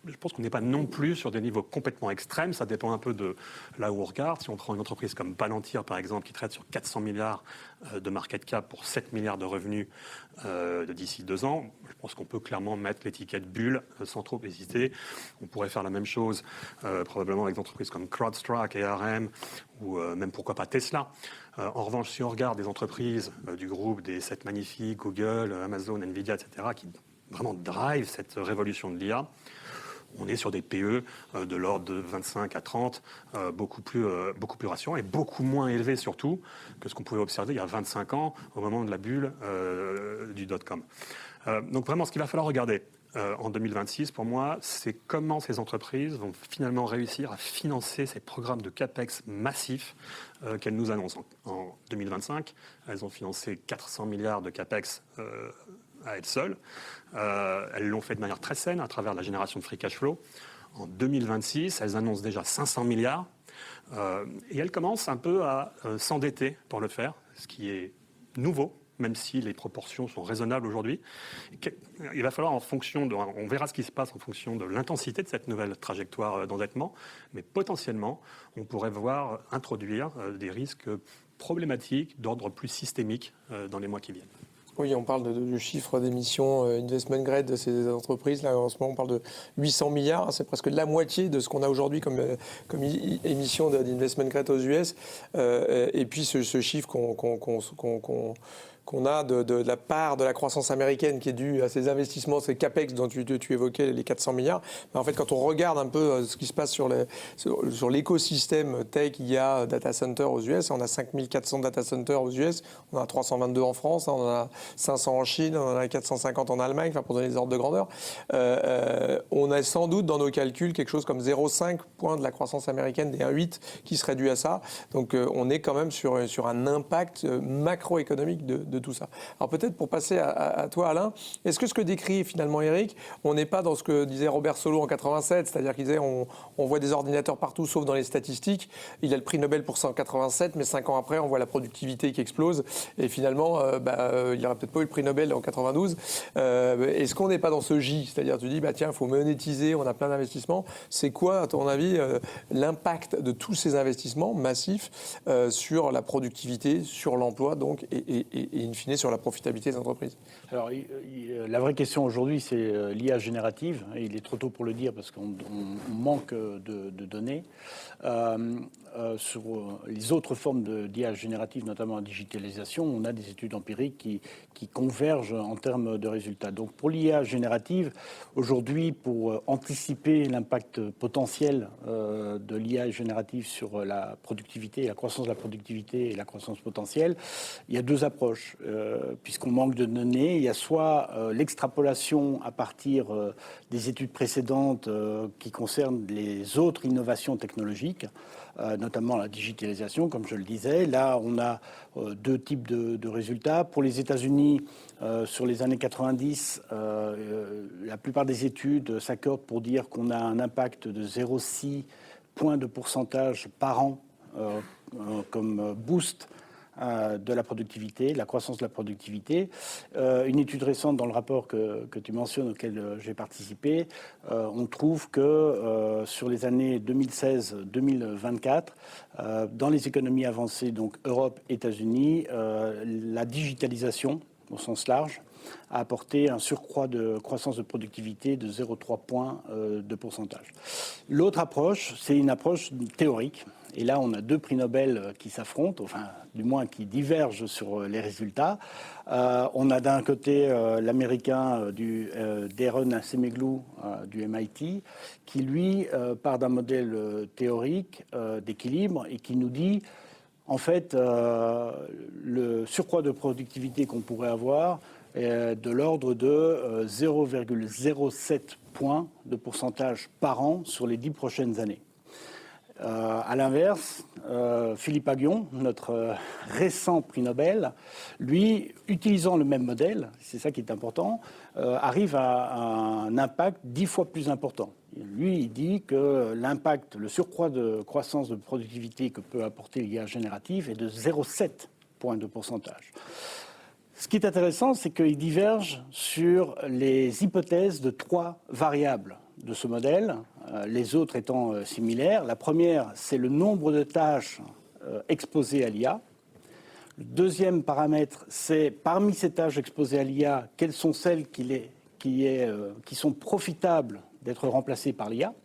je pense qu'on n'est pas non plus sur des niveaux complètement extrêmes. Ça dépend un peu de là où on regarde. Si on prend une entreprise comme Palantir, par exemple, qui traite sur 400 milliards de market cap pour 7 milliards de revenus d'ici 2 ans, je pense qu'on peut clairement mettre l'étiquette bulle sans trop hésiter. On pourrait faire la même chose probablement avec des entreprises comme CrowdStrike, ARM ou même pourquoi pas Tesla. En revanche, si on regarde des entreprises du groupe des 7 magnifiques, Google, Amazon, Nvidia, etc., qui vraiment drive cette révolution de l'IA, on est sur des PE de l'ordre de 25 à 30, beaucoup plus rassurants et beaucoup moins élevés surtout que ce qu'on pouvait observer il y a 25 ans au moment de la bulle du dot-com. Donc vraiment, ce qu'il va falloir regarder en 2026, pour moi, c'est comment ces entreprises vont finalement réussir à financer ces programmes de CAPEX massifs qu'elles nous annoncent. En 2025, elles ont financé 400 milliards de CAPEX à elles seules. Elles l'ont fait de manière très saine à travers la génération de free cash flow. En 2026, elles annoncent déjà 500 milliards et elles commencent un peu à s'endetter pour le faire, ce qui est nouveau, même si les proportions sont raisonnables aujourd'hui. Il va falloir, on verra ce qui se passe en fonction de l'intensité de cette nouvelle trajectoire d'endettement, mais potentiellement, on pourrait voir introduire des risques problématiques d'ordre plus systémique dans les mois qui viennent. Oui, on parle du chiffre d'émissions investment grade de ces entreprises. Là, en ce moment, on parle de 800 milliards. C'est presque la moitié de ce qu'on a aujourd'hui comme émission d'investment grade aux US. Et puis, ce chiffre qu'on a de la part de la croissance américaine qui est due à ces investissements, ces CAPEX dont tu évoquais, les 400 milliards. Mais en fait, quand on regarde un peu ce qui se passe sur l'écosystème tech, IA, data center aux US, on a 5400 data centers aux US, on en a 322 en France, on en a 500 en Chine, on en a 450 en Allemagne, enfin pour donner des ordres de grandeur. On a sans doute dans nos calculs quelque chose comme 0,5 point de la croissance américaine des 1,8 qui serait dû à ça. Donc on est quand même sur un impact macroéconomique de tout ça. Alors peut-être pour passer à toi Alain, est-ce que ce que décrit finalement Eric, on n'est pas dans ce que disait Robert Solow en 87, c'est-à-dire qu'il disait on voit des ordinateurs partout sauf dans les statistiques, il a le prix Nobel pour ça en 87, mais 5 ans après on voit la productivité qui explose et finalement il n'aurait peut-être pas eu le prix Nobel en 92. Est-ce qu'on n'est pas dans ce J, c'est-à-dire tu dis tiens il faut monétiser, on a plein d'investissements, c'est quoi à ton avis l'impact de tous ces investissements massifs sur la productivité, sur l'emploi donc et in fine sur la profitabilité des entreprises. Alors, la vraie question aujourd'hui, c'est l'IA générative. Et il est trop tôt pour le dire parce qu'on manque de données. Sur les autres formes d'IA générative, notamment la digitalisation, on a des études empiriques qui convergent en termes de résultats. Donc, pour l'IA générative, aujourd'hui, pour anticiper l'impact potentiel de l'IA générative sur la productivité, la croissance de la productivité et la croissance potentielle, il y a deux approches. Puisqu'on manque de données, il y a soit l'extrapolation à partir des études précédentes qui concernent les autres innovations technologiques, notamment la digitalisation, comme je le disais. Là, on a deux types de résultats. Pour les États-Unis, sur les années 90, la plupart des études s'accordent pour dire qu'on a un impact de 0,6 points de pourcentage par an comme boost de la productivité, la croissance de la productivité. Une étude récente dans le rapport que tu mentionnes, auquel j'ai participé, on trouve que sur les années 2016-2024, dans les économies avancées, donc Europe, États-Unis, la digitalisation, au sens large, a apporté un surcroît de croissance de productivité de 0,3 points de pourcentage. L'autre approche, c'est une approche théorique. Et là, on a deux prix Nobel qui s'affrontent, enfin, du moins qui divergent sur les résultats. On a d'un côté l'américain Daron Acemoglu du MIT, qui lui part d'un modèle théorique d'équilibre et qui nous dit, en fait, le surcroît de productivité qu'on pourrait avoir est de l'ordre de 0,07 points de pourcentage par an sur les 10 prochaines années. À l'inverse, Philippe Aghion, notre récent prix Nobel, lui, utilisant le même modèle, c'est ça qui est important, arrive à un impact 10 fois plus important. Lui, il dit que l'impact, le surcroît de croissance de productivité que peut apporter l'IA générative est de 0,7 points de pourcentage. Ce qui est intéressant, c'est qu'il diverge sur les hypothèses de 3 variables de ce modèle, les autres étant similaires. La première, c'est le nombre de tâches exposées à l'IA. Le deuxième paramètre, c'est parmi ces tâches exposées à l'IA, quelles sont celles qui sont profitables d'être remplacées par l'IA.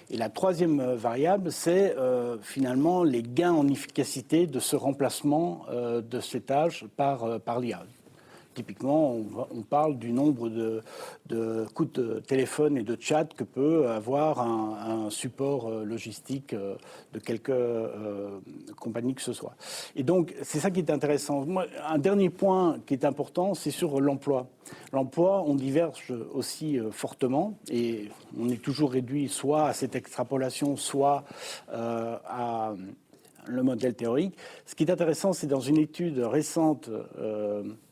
Et la troisième variable, c'est finalement les gains en efficacité de ce remplacement de ces tâches par l'IA. Typiquement, on parle du nombre de coups de téléphone et de chat que peut avoir un support logistique de quelque compagnie que ce soit. Et donc, c'est ça qui est intéressant. Un dernier point qui est important, c'est sur l'emploi. L'emploi, on diverge aussi fortement et on est toujours réduit soit à cette extrapolation, soit à le modèle théorique. Ce qui est intéressant, c'est dans une étude récente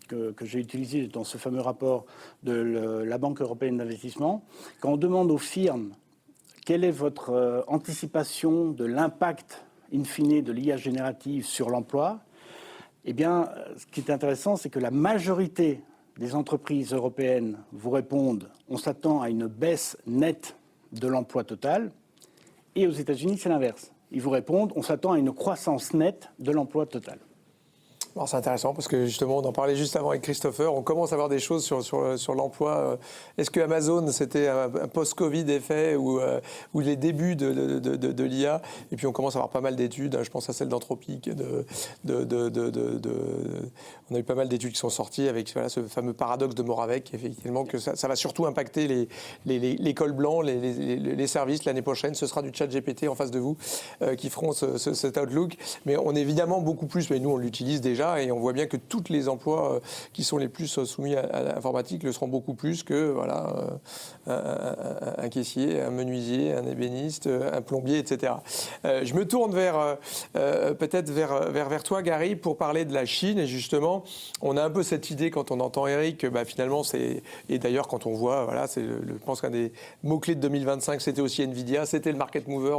que j'ai utilisé dans ce fameux rapport de la Banque européenne d'investissement, quand on demande aux firmes quelle est votre anticipation de l'impact in fine de l'IA générative sur l'emploi, eh bien, ce qui est intéressant, c'est que la majorité des entreprises européennes vous répondent on s'attend à une baisse nette de l'emploi total, et aux États-Unis, c'est l'inverse. Ils vous répondent on s'attend à une croissance nette de l'emploi total. Alors c'est intéressant parce que justement, on en parlait juste avant avec Christopher, on commence à voir des choses sur l'emploi. Est-ce que Amazon, c'était un post-Covid effet ou les débuts de l'IA? Et puis on commence à avoir pas mal d'études, je pense à celle d'Anthropic. On a eu pas mal d'études qui sont sorties avec ce fameux paradoxe de Moravec, effectivement, que ça va surtout impacter les cols blancs, les services. L'année prochaine, ce sera du chat GPT en face de vous qui feront cet outlook. Mais on est évidemment beaucoup plus, mais nous on l'utilise déjà, et on voit bien que tous les emplois qui sont les plus soumis à l'informatique le seront beaucoup plus que un caissier, un menuisier, un ébéniste, un plombier, etc. Je me tourne peut-être vers toi, Gary, pour parler de la Chine. Et justement, on a un peu cette idée quand on entend Eric, que finalement, et d'ailleurs quand on voit, je pense qu'un des mots-clés de 2025, c'était aussi Nvidia, c'était le market mover,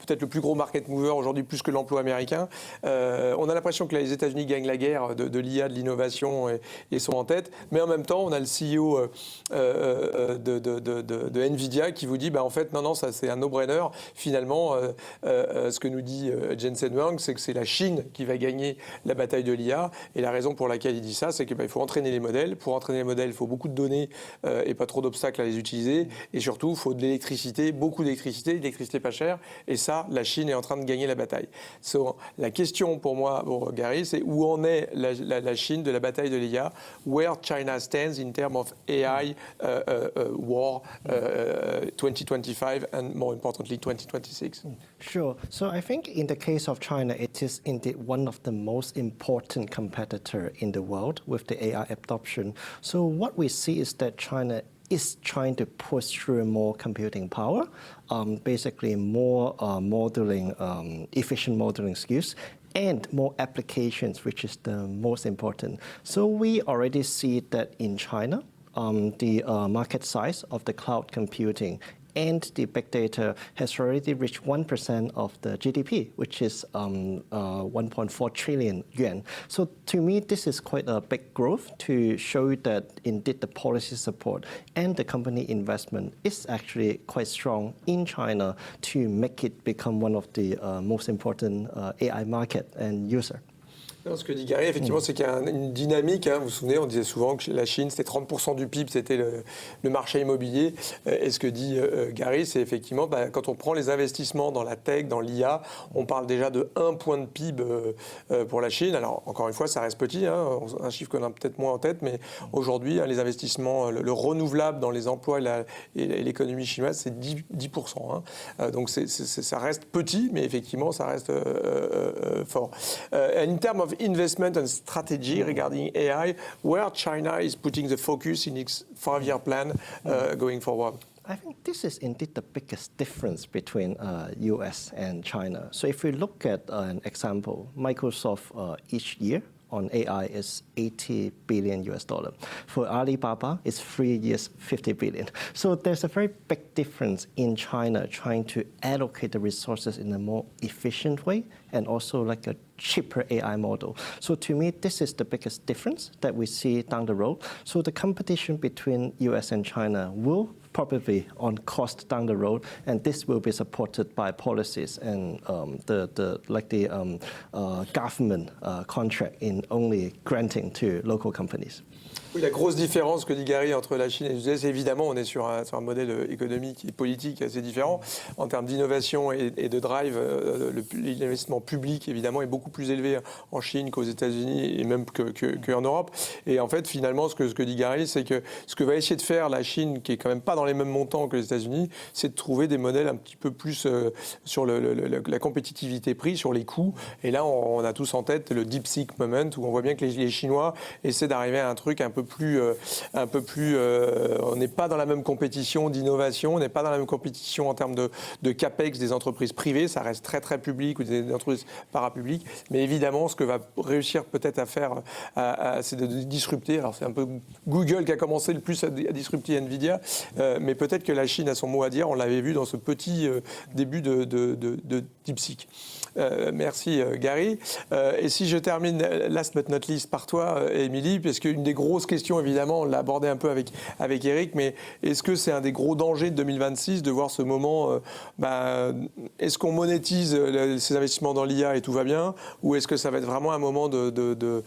peut-être le plus gros market mover aujourd'hui, plus que l'emploi américain. On a l'impression que les États-Unis gagnent gagnent la guerre de l'IA, de l'innovation et sont en tête. Mais en même temps, on a le CEO de Nvidia qui vous dit en fait, non, ça c'est un no-brainer. Finalement, ce que nous dit Jensen Huang, c'est que c'est la Chine qui va gagner la bataille de l'IA. Et la raison pour laquelle il dit ça, c'est qu'il faut entraîner les modèles. Pour entraîner les modèles, il faut beaucoup de données et pas trop d'obstacles à les utiliser. Et surtout, il faut de l'électricité, beaucoup d'électricité pas chère. Et ça, la Chine est en train de gagner la bataille. La question pour moi, Gary, c'est où en est la Chine de la bataille de l'IA? Where China stands in terms of AI war 2025 and more importantly 2026? Sure. So I think in the case of China, it is indeed one of the most important competitor in the world with the AI adoption. So what we see is that China is trying to push through more computing power, basically more efficient modeling skills, and more applications, which is the most important. So we already see that in China, the market size of the cloud computing and the big data has already reached 1% of the GDP, which is 1.4 trillion yuan. So to me, this is quite a big growth to show that indeed the policy support and the company investment is actually quite strong in China to make it become one of the most important AI market and user. Non, ce que dit Gary, effectivement, c'est qu'il y a une dynamique. Vous vous souvenez, on disait souvent que la Chine, c'était 30% du PIB, c'était le marché immobilier. Et ce que dit Gary, c'est effectivement, quand on prend les investissements dans la tech, dans l'IA, on parle déjà de 1 point de PIB pour la Chine. Alors, encore une fois, ça reste petit, un chiffre qu'on a peut-être moins en tête, mais aujourd'hui, les investissements, le renouvelable dans les emplois et l'économie chinoise, c'est 10%. Donc, ça reste petit, mais effectivement, ça reste fort. In terms of investment and strategy regarding AI, where China is putting the focus in its 5-year plan going forward? I think this is indeed the biggest difference between US and China. So if we look at an example, Microsoft each year on AI is $80 billion. For Alibaba, it's 3 years, $50 billion. So there's a very big difference in China trying to allocate the resources in a more efficient way and also like a cheaper AI model. So to me, this is the biggest difference that we see down the road. So the competition between US and China will probably on cost down the road, and this will be supported by policies and the government contract in only granting to local companies. Oui, la grosse différence que dit Gary entre la Chine et les US, évidemment, on est sur un modèle économique et politique assez différent. En termes d'innovation et de drive, l'investissement public, évidemment, est beaucoup plus élevé en Chine qu'aux États-Unis et même qu'en Europe. Et en fait, finalement, ce que dit Gary, c'est que ce que va essayer de faire la Chine, qui est quand même pas dans les mêmes montants que les États-Unis, c'est de trouver des modèles un petit peu plus sur la compétitivité prix, sur les coûts. Et là, on a tous en tête le DeepSeek moment, où on voit bien que les Chinois essaient d'arriver à un truc un peu plus, on n'est pas dans la même compétition d'innovation, on n'est pas dans la même compétition en termes de capex des entreprises privées, ça reste très très public ou des entreprises parapubliques, mais évidemment ce que va réussir peut-être à faire, c'est de disrupter. Alors c'est un peu Google qui a commencé le plus à disrupter Nvidia, mais peut-être que la Chine a son mot à dire. On l'avait vu dans ce petit début de DeepSeek. Merci Gary. Et si je termine last but not least par toi, Émilie, parce qu'une des grosses questions, évidemment, on l'a abordé un peu avec Eric, mais est-ce que c'est un des gros dangers de 2026 de voir ce moment, est-ce qu'on monétise ces investissements dans l'IA et tout va bien, ou est-ce que ça va être vraiment un moment de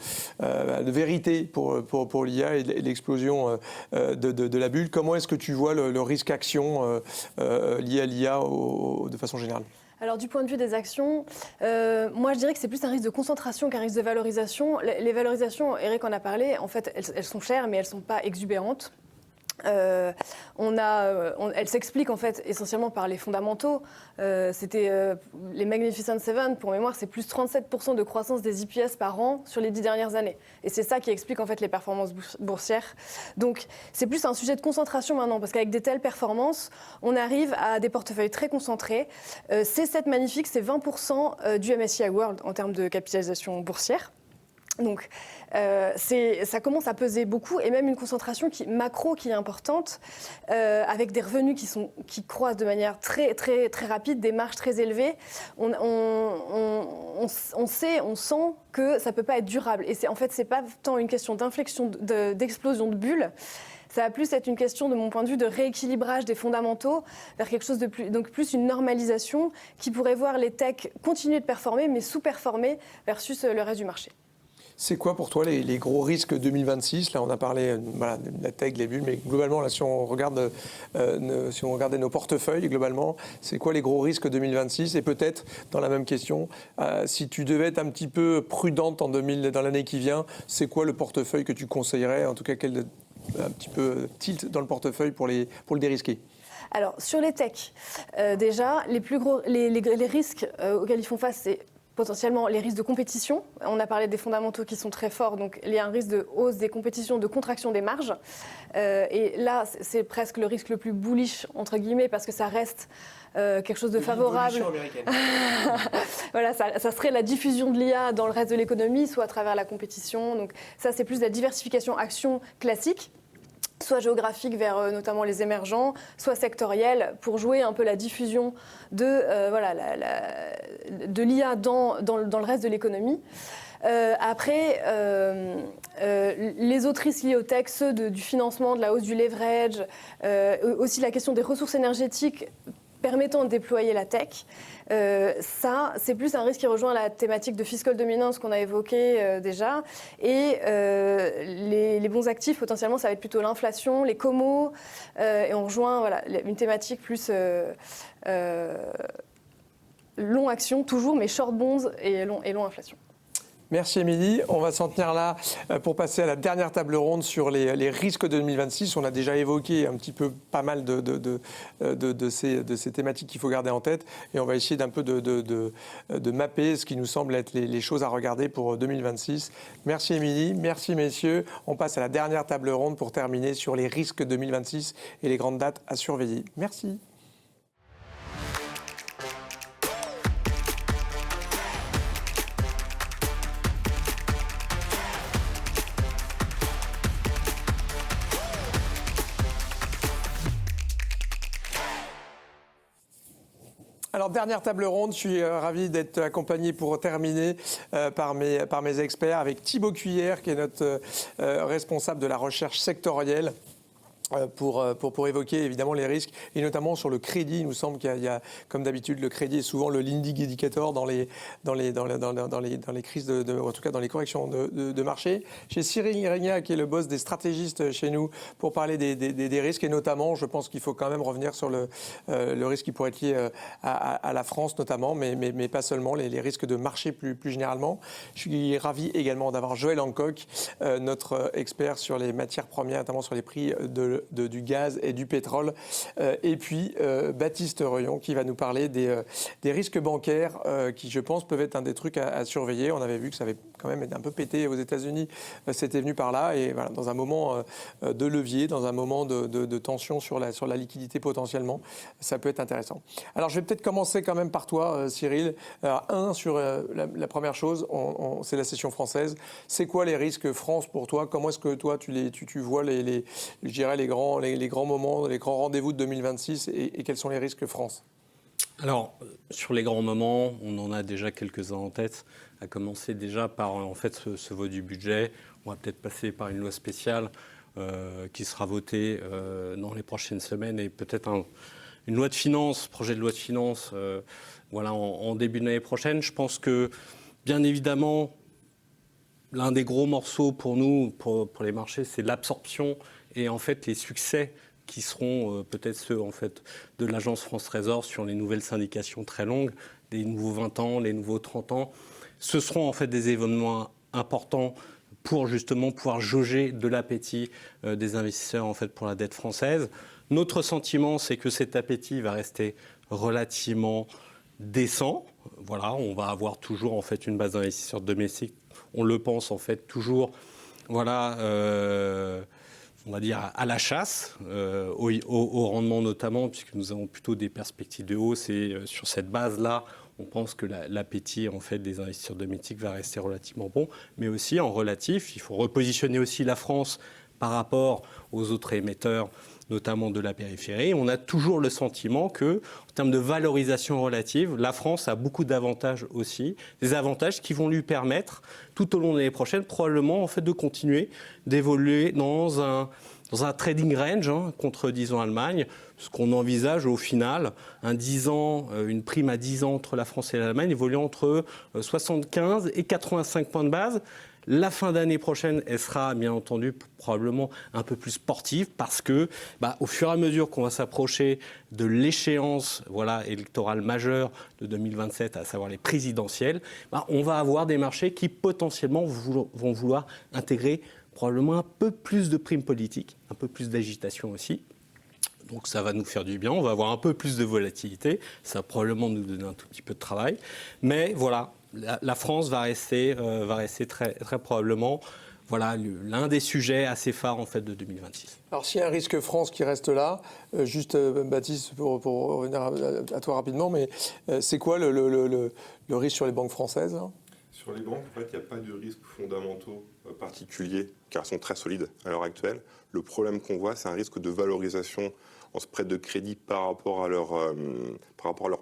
vérité pour l'IA et l'explosion de la bulle? Comment est-ce que tu vois le risque action lié à l'IA de façon générale? Alors du point de vue des actions, moi je dirais que c'est plus un risque de concentration qu'un risque de valorisation. Les valorisations, Eric en a parlé, en fait elles sont chères mais elles ne sont pas exubérantes. Elle s'explique en fait essentiellement par les fondamentaux. C'était les Magnificent Seven, pour mémoire, c'est plus 37% de croissance des EPS par an sur les 10 dernières années. Et c'est ça qui explique en fait les performances boursières. Donc c'est plus un sujet de concentration maintenant, parce qu'avec des telles performances, on arrive à des portefeuilles très concentrés. C7 Magnifique, c'est 20% du MSCI World en termes de capitalisation boursière. Donc, ça commence à peser beaucoup, et même une concentration macro qui est importante, avec des revenus qui croissent de manière très, très, très rapide, des marges très élevées. On sent que ça ne peut pas être durable. Et en fait, ce n'est pas tant une question d'inflexion, d'explosion de bulles. Ça va plus être une question, de mon point de vue, de rééquilibrage des fondamentaux vers quelque chose de plus, donc plus une normalisation qui pourrait voir les techs continuer de performer, mais sous-performer versus le reste du marché. C'est quoi pour toi les gros risques 2026 ? Là, on a parlé voilà, de la tech, les bulles, mais globalement, là, si on regardait nos portefeuilles, globalement, c'est quoi les gros risques 2026 ? Et peut-être, dans la même question, si tu devais être un petit peu prudente dans l'année qui vient, c'est quoi le portefeuille que tu conseillerais ? En tout cas, un petit peu tilt dans le portefeuille pour le dérisquer ? Alors, sur les techs, déjà, les risques auxquels ils font face, c'est potentiellement les risques de compétition. On a parlé des fondamentaux qui sont très forts, donc il y a un risque de hausse des compétitions, de contraction des marges. Et là, c'est presque le risque le plus bullish, entre guillemets, parce que ça reste quelque chose de favorable. Voilà, ça serait la diffusion de l'IA dans le reste de l'économie, soit à travers la compétition. Donc ça, c'est plus la diversification action classique, soit géographique vers notamment les émergents, soit sectorielle, pour jouer un peu la diffusion de l'IA dans le reste de l'économie. Après, les autres risques liés aux tech, ceux du financement, de la hausse du leverage, aussi la question des ressources énergétiques permettant de déployer la tech. Ça, c'est plus un risque qui rejoint la thématique de fiscal dominance qu'on a évoquée déjà. Et les bons actifs, potentiellement, ça va être plutôt l'inflation, les comos. Et on rejoint une thématique plus long action, toujours, mais short bonds et long inflation. Merci Émilie. On va s'en tenir là pour passer à la dernière table ronde sur les risques de 2026. On a déjà évoqué un petit peu pas mal de ces thématiques qu'il faut garder en tête. Et on va essayer d'un peu de mapper ce qui nous semble être les choses à regarder pour 2026. Merci Émilie, merci messieurs. On passe à la dernière table ronde pour terminer sur les risques 2026 et les grandes dates à surveiller. Merci. Alors, dernière table ronde, je suis ravi d'être accompagné pour terminer par mes experts avec Thibaut Cuillère, qui est notre responsable de la recherche sectorielle. Pour évoquer évidemment les risques et notamment sur le crédit. Il nous semble qu'il y a comme d'habitude, le crédit est souvent le leading indicator dans les crises, en tout cas dans les corrections de marché. J'ai Cyril Regna qui est le boss des stratégistes chez nous pour parler des risques et notamment, je pense qu'il faut quand même revenir sur le risque qui pourrait être lié à la France notamment, mais pas seulement, les risques de marché plus généralement. Je suis ravi également d'avoir Joël Hancock, notre expert sur les matières premières, notamment sur les prix du gaz et du pétrole. Et puis Baptiste Reuillon qui va nous parler des risques bancaires qui, je pense, peuvent être un des trucs à surveiller. On avait vu que ça avait quand même été un peu pété aux États-Unis. C'était venu par là. Et voilà, dans un moment de levier, dans un moment de tension sur la liquidité potentiellement, ça peut être intéressant. Alors, je vais peut-être commencer quand même par toi, Cyril. Alors, sur la première chose, c'est la session française. C'est quoi les risques France pour toi ? Comment est-ce que toi, tu vois je dirais les grands moments, les grands rendez-vous de 2026 et quels sont les risques France ? Alors, sur les grands moments, on en a déjà quelques-uns en tête, à commencer déjà par en fait ce vote du budget. On va peut-être passer par une loi spéciale qui sera votée dans les prochaines semaines et peut-être une loi de finances, projet de loi de finances en début de l'année prochaine. Je pense que, bien évidemment, l'un des gros morceaux pour nous, pour les marchés, c'est l'absorption et en fait les succès qui seront peut-être ceux en fait, de l'agence France Trésor sur les nouvelles syndications très longues, les nouveaux 20 ans, les nouveaux 30 ans. Ce seront en fait des événements importants pour justement pouvoir jauger de l'appétit des investisseurs en fait, pour la dette française. Notre sentiment, c'est que cet appétit va rester relativement décent. Voilà, on va avoir toujours en fait, une base d'investisseurs domestiques. On le pense en fait toujours, on va dire à la chasse, au rendement notamment, puisque nous avons plutôt des perspectives de hausse et sur cette base-là, on pense que l'appétit en fait, des investisseurs domestiques va rester relativement bon. Mais aussi en relatif, il faut repositionner aussi la France par rapport aux autres émetteurs, notamment de la périphérie. On a toujours le sentiment que, en termes de valorisation relative, la France a beaucoup d'avantages aussi, des avantages qui vont lui permettre, tout au long de l'année prochaine, probablement en fait, de continuer d'évoluer dans un trading range contre, disons, Allemagne, ce qu'on envisage au final, une prime à 10 ans entre la France et l'Allemagne évoluant entre 75 et 85 points de base. La fin d'année prochaine, elle sera bien entendu probablement un peu plus sportive parce que, au fur et à mesure qu'on va s'approcher de l'échéance électorale majeure de 2027, à savoir les présidentielles, on va avoir des marchés qui potentiellement vont vouloir intégrer probablement un peu plus de primes politiques, un peu plus d'agitation aussi. Donc ça va nous faire du bien, on va avoir un peu plus de volatilité, ça va probablement nous donner un tout petit peu de travail. Mais voilà, la France va rester très, très probablement l'un des sujets assez phares en fait, de 2026. Alors s'il y a un risque France qui reste là, juste Baptiste, pour revenir à toi rapidement, mais c'est quoi le risque sur les banques françaises ? Sur les banques, en fait, il n'y a pas de risques fondamentaux particuliers, car elles sont très solides à l'heure actuelle. Le problème qu'on voit, c'est un risque de valorisation en spread de crédit par rapport à leurs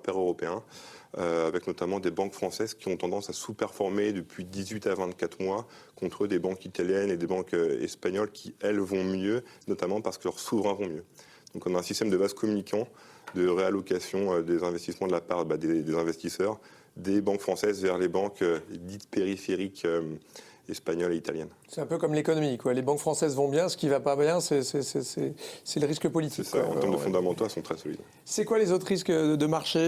pairs européens, avec notamment des banques françaises qui ont tendance à sous-performer depuis 18 à 24 mois contre des banques italiennes et des banques espagnoles qui, elles, vont mieux, notamment parce que leurs souverains vont mieux. Donc on a un système de vase communicant de réallocation des investissements de la part des investisseurs, des banques françaises vers les banques dites périphériques espagnoles et italiennes. C'est un peu comme l'économie, quoi. Les banques françaises vont bien, ce qui ne va pas bien, c'est le risque politique. C'est ça, en termes de fondamentaux, elles sont très solides. C'est quoi les autres risques de marché,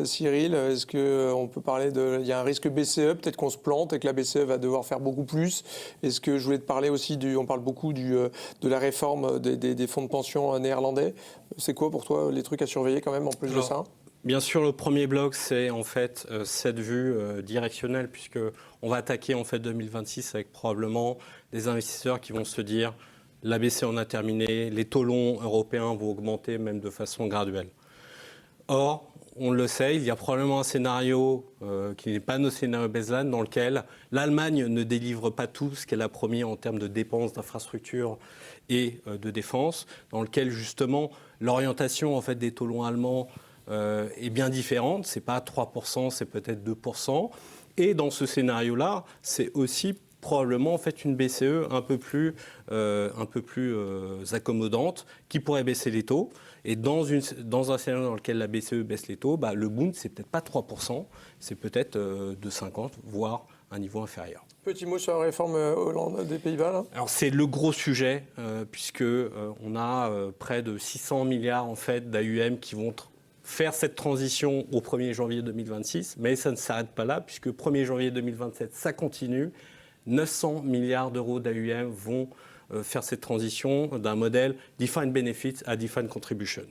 Cyril ? Est-ce qu'on peut parler il y a un risque BCE, peut-être qu'on se plante et que la BCE va devoir faire beaucoup plus. Est-ce que je voulais te parler aussi on parle beaucoup de la réforme des fonds de pension néerlandais. C'est quoi pour toi les trucs à surveiller quand même en plus de ça ? Bien sûr, le premier bloc, c'est en fait cette vue directionnelle, puisqu'on va attaquer en fait 2026 avec probablement des investisseurs qui vont se dire la BCE en a terminé, les taux longs européens vont augmenter même de façon graduelle. Or, on le sait, il y a probablement un scénario qui n'est pas notre scénario baseline, dans lequel l'Allemagne ne délivre pas tout ce qu'elle a promis en termes de dépenses d'infrastructures et de défense, dans lequel justement l'orientation en fait, des taux longs allemands est bien différente. Ce n'est pas 3%, c'est peut-être 2%. Et dans ce scénario-là, c'est aussi probablement en fait, une BCE un peu plus accommodante qui pourrait baisser les taux. Et dans un scénario dans lequel la BCE baisse les taux, le Bund, c'est peut-être pas 3%, c'est peut-être 2,50, voire un niveau inférieur. Petit mot sur la réforme Hollande des Pays-Bas, là. Alors c'est le gros sujet, puisque on a près de 600 milliards en fait, d'AUM qui vont faire cette transition au 1er janvier 2026, mais ça ne s'arrête pas là, puisque 1er janvier 2027, ça continue. 900 milliards d'euros d'AUM vont faire cette transition d'un modèle Defined Benefits à Defined Contributions.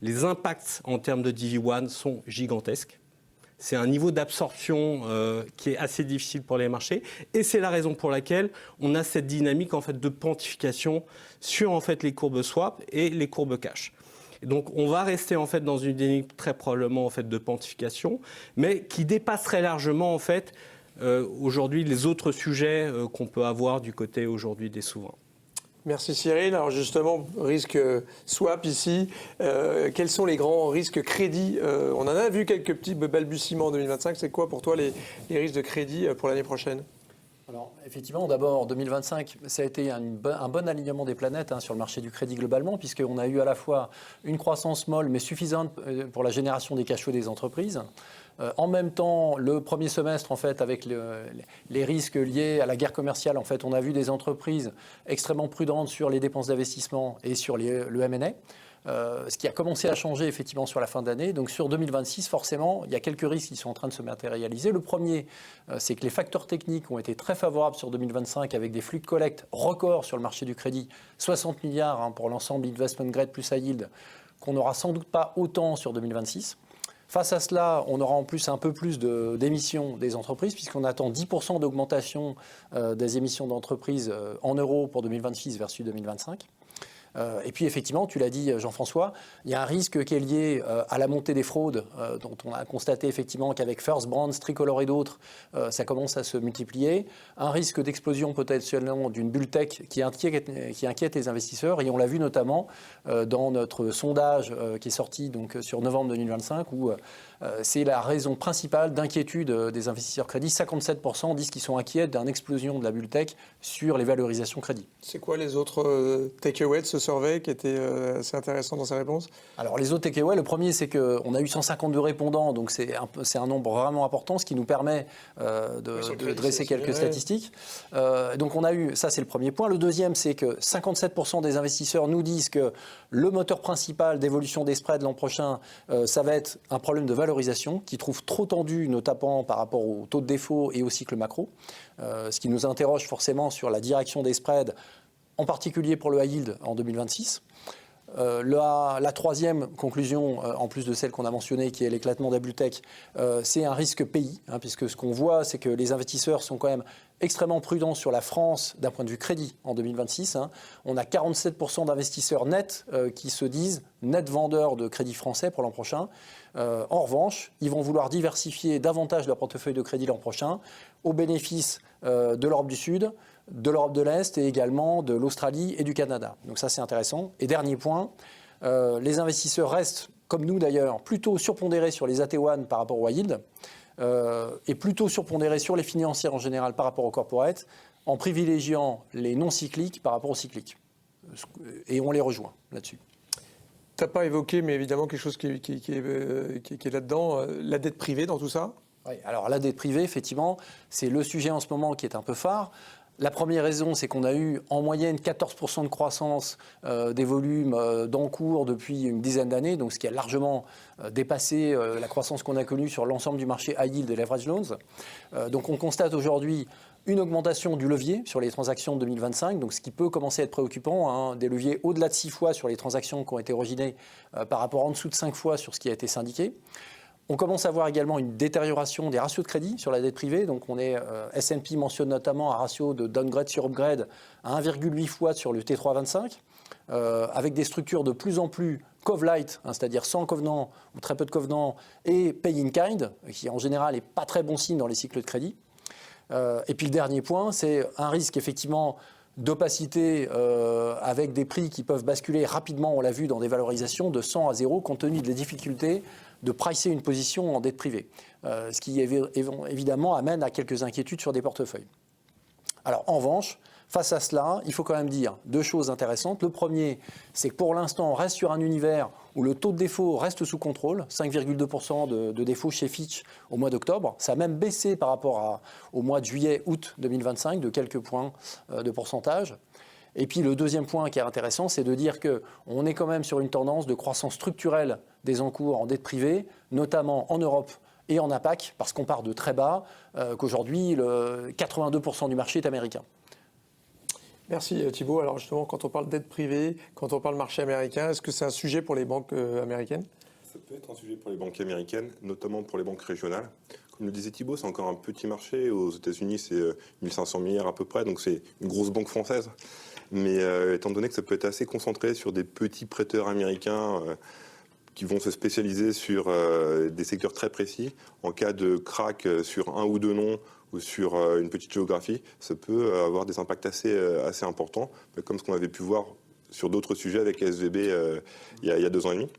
Les impacts en termes de DV1 sont gigantesques. C'est un niveau d'absorption qui est assez difficile pour les marchés, et c'est la raison pour laquelle on a cette dynamique en fait, de pontification sur en fait, les courbes swap et les courbes cash. Et donc on va rester en fait, dans une dynamique très probablement en fait, de pontification, mais qui dépasserait largement en fait, aujourd'hui les autres sujets qu'on peut avoir du côté aujourd'hui des souverains. Merci Cyril. Alors justement, risque swap ici, quels sont les grands risques crédit ? On en a vu quelques petits balbutiements en 2025. C'est quoi pour toi les risques de crédit pour l'année prochaine ? Alors, effectivement, d'abord, en 2025, ça a été un bon alignement des planètes sur le marché du crédit globalement, puisqu'on a eu à la fois une croissance molle, mais suffisante pour la génération des cash flows des entreprises. En même temps, le premier semestre, en fait, avec les risques liés à la guerre commerciale, en fait, on a vu des entreprises extrêmement prudentes sur les dépenses d'investissement et sur le M&A. Ce qui a commencé à changer effectivement sur la fin d'année. Donc sur 2026, forcément, il y a quelques risques qui sont en train de se matérialiser. Le premier, c'est que les facteurs techniques ont été très favorables sur 2025 avec des flux de collecte records sur le marché du crédit, 60 milliards pour l'ensemble investment grade plus high yield, qu'on n'aura sans doute pas autant sur 2026. Face à cela, on aura en plus un peu plus d'émissions des entreprises, puisqu'on attend 10% d'augmentation des émissions d'entreprises en euros pour 2026 versus 2025. Et puis effectivement, tu l'as dit Jean-François, il y a un risque qui est lié à la montée des fraudes, dont on a constaté effectivement qu'avec First Brands, Tricolor et d'autres, ça commence à se multiplier. Un risque d'explosion potentiellement d'une bulle tech qui inquiète les investisseurs. Et on l'a vu notamment dans notre sondage qui est sorti donc, sur novembre 2025, où c'est la raison principale d'inquiétude des investisseurs crédit. 57% disent qu'ils sont inquiets d'une explosion de la bulle tech sur les valorisations crédit. C'est quoi les autres takeaways de ce survey qui étaient assez intéressants dans sa réponse? Alors les autres takeaways, le premier c'est qu'on a eu 152 répondants, donc c'est un nombre vraiment important, ce qui nous permet de dresser quelques statistiques. Donc on a eu, ça c'est le premier point. Le deuxième c'est que 57% des investisseurs nous disent que le moteur principal d'évolution des spreads l'an prochain, ça va être un problème de valorisation qui trouve trop tendu, notamment par rapport au taux de défaut et au cycle macro, ce qui nous interroge forcément sur la direction des spreads, en particulier pour le high yield en 2026. La troisième conclusion, en plus de celle qu'on a mentionnée, qui est l'éclatement de la bulle tech, c'est un risque pays, puisque ce qu'on voit, c'est que les investisseurs sont quand même extrêmement prudents sur la France d'un point de vue crédit en 2026. On a 47% d'investisseurs nets qui se disent net vendeurs de crédit français pour l'an prochain. En revanche, ils vont vouloir diversifier davantage leur portefeuille de crédit l'an prochain au bénéfice de l'Europe du Sud, de l'Europe de l'Est et également de l'Australie et du Canada. Donc ça, c'est intéressant. Et dernier point, les investisseurs restent, comme nous d'ailleurs, plutôt surpondérés sur les AT1 par rapport au high yield et plutôt surpondérés sur les financières en général par rapport aux corporates, en privilégiant les non cycliques par rapport aux cycliques. Et on les rejoint là-dessus. Tu n'as pas évoqué, mais évidemment, quelque chose qui est là-dedans, la dette privée dans tout ça? Oui, alors la dette privée, effectivement, c'est le sujet en ce moment qui est un peu phare. La première raison, c'est qu'on a eu en moyenne 14% de croissance des volumes d'encours depuis une dizaine d'années, donc ce qui a largement dépassé la croissance qu'on a connue sur l'ensemble du marché high yield et leverage loans. Donc on constate aujourd'hui une augmentation du levier sur les transactions de 2025, donc ce qui peut commencer à être préoccupant, des leviers au-delà de 6 fois sur les transactions qui ont été originées par rapport en dessous de 5 fois sur ce qui a été syndiqué. On commence à voir également une détérioration des ratios de crédit sur la dette privée. Donc S&P mentionne notamment un ratio de downgrade sur upgrade à 1,8 fois sur le T325, avec des structures de plus en plus cov-light, c'est-à-dire sans covenant ou très peu de covenants, et pay in kind, qui en général n'est pas très bon signe dans les cycles de crédit. Et puis le dernier point, c'est un risque effectivement d'opacité avec des prix qui peuvent basculer rapidement, on l'a vu dans des valorisations de 100 à 0, compte tenu des difficultés de pricer une position en dette privée, ce qui évidemment amène à quelques inquiétudes sur des portefeuilles. Alors en revanche, face à cela, il faut quand même dire deux choses intéressantes. Le premier, c'est que pour l'instant, on reste sur un univers où le taux de défaut reste sous contrôle, 5,2% de défaut chez Fitch au mois d'octobre. Ça a même baissé par rapport au mois de juillet-août 2025 de quelques points de pourcentage. Et puis le deuxième point qui est intéressant, c'est de dire qu'on est quand même sur une tendance de croissance structurelle des encours en dette privée, notamment en Europe et en APAC, parce qu'on part de très bas, qu'aujourd'hui, 82% du marché est américain. Merci Thibault. Alors justement, quand on parle dette privée, quand on parle marché américain, est-ce que c'est un sujet pour les banques américaines? Ça peut être un sujet pour les banques américaines, notamment pour les banques régionales. Comme le disait Thibault, c'est encore un petit marché. Aux États-Unis, c'est 1500 milliards à peu près, donc c'est une grosse banque française. Mais étant donné que ça peut être assez concentré sur des petits prêteurs américains qui vont se spécialiser sur des secteurs très précis, en cas de crack sur un ou deux noms ou sur une petite géographie, ça peut avoir des impacts assez importants, comme ce qu'on avait pu voir sur d'autres sujets avec SVB il y a 2 ans et demi.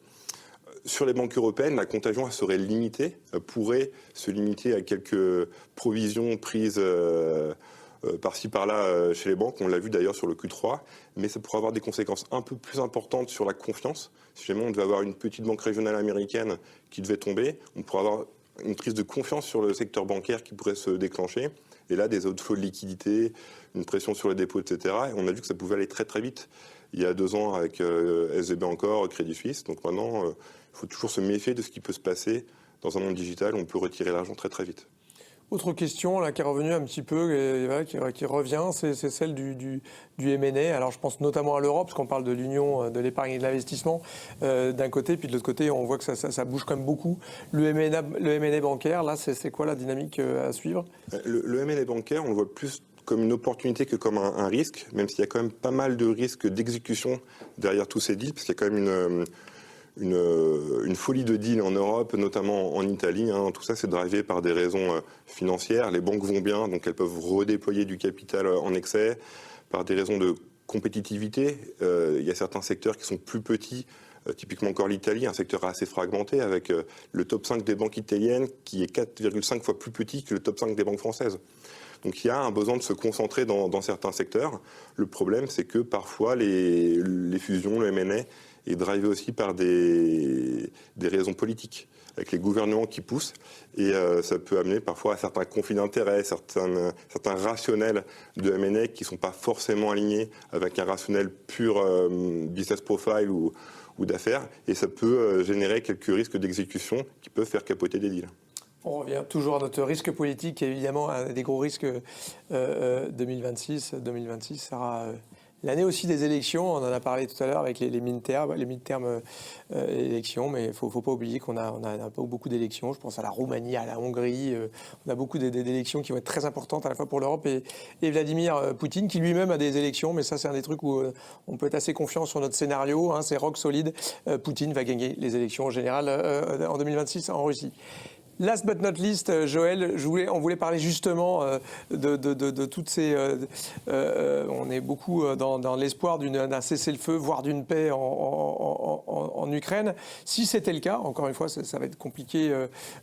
Sur les banques européennes, la contagion serait limitée, pourrait se limiter à quelques provisions prises par-ci par-là chez les banques. On l'a vu d'ailleurs sur le Q3, mais ça pourrait avoir des conséquences un peu plus importantes sur la confiance. Si jamais on devait avoir une petite banque régionale américaine qui devait tomber, on pourrait avoir une crise de confiance sur le secteur bancaire qui pourrait se déclencher. Et là, des outflows de liquidités, une pression sur les dépôts, etc. Et on a vu que ça pouvait aller très très vite. Il y a 2 ans avec SVB encore, Crédit Suisse. Donc maintenant, il faut toujours se méfier de ce qui peut se passer dans un monde digital où on peut retirer l'argent très très vite. Autre question là, qui est revenue un petit peu, qui revient, c'est celle du M&A. Alors je pense notamment à l'Europe, parce qu'on parle de l'union de l'épargne et de l'investissement d'un côté, puis de l'autre côté, on voit que ça bouge quand même beaucoup. Le M&A bancaire, là, c'est quoi la dynamique à suivre? Le M&A bancaire, on le voit plus comme une opportunité que comme un risque, même s'il y a quand même pas mal de risques d'exécution derrière tous ces deals, parce qu'il y a quand même une folie de deals en Europe, notamment en Italie. Tout ça, c'est drivé par des raisons financières. Les banques vont bien, donc elles peuvent redéployer du capital en excès. Par des raisons de compétitivité, il y a certains secteurs qui sont plus petits, typiquement encore l'Italie, un secteur assez fragmenté, avec le top 5 des banques italiennes qui est 4,5 fois plus petit que le top 5 des banques françaises. Donc il y a un besoin de se concentrer dans certains secteurs. Le problème, c'est que parfois les fusions, le M&A, est drivé aussi par des raisons politiques, avec les gouvernements qui poussent. Et ça peut amener parfois à certains conflits d'intérêts, certains rationnels de M&A qui ne sont pas forcément alignés avec un rationnel pur business profile ou d'affaires. Et ça peut générer quelques risques d'exécution qui peuvent faire capoter des deals. On revient toujours à notre risque politique, évidemment, un des gros risques 2026. 2026 sera l'année aussi des élections. On en a parlé tout à l'heure avec les midterm élections, mais il ne faut pas oublier qu'on a pas beaucoup d'élections. Je pense à la Roumanie, à la Hongrie. On a beaucoup d'élections qui vont être très importantes à la fois pour l'Europe et Vladimir Poutine, qui lui-même a des élections. Mais ça, c'est un des trucs où on peut être assez confiant sur notre scénario. C'est rock solide. Poutine va gagner les élections en général en 2026 en Russie. Last but not least, Joël, on voulait parler justement de toutes ces... on est beaucoup dans l'espoir d'un cessez-le-feu, voire d'une paix en Ukraine. Si c'était le cas, encore une fois, ça va être compliqué,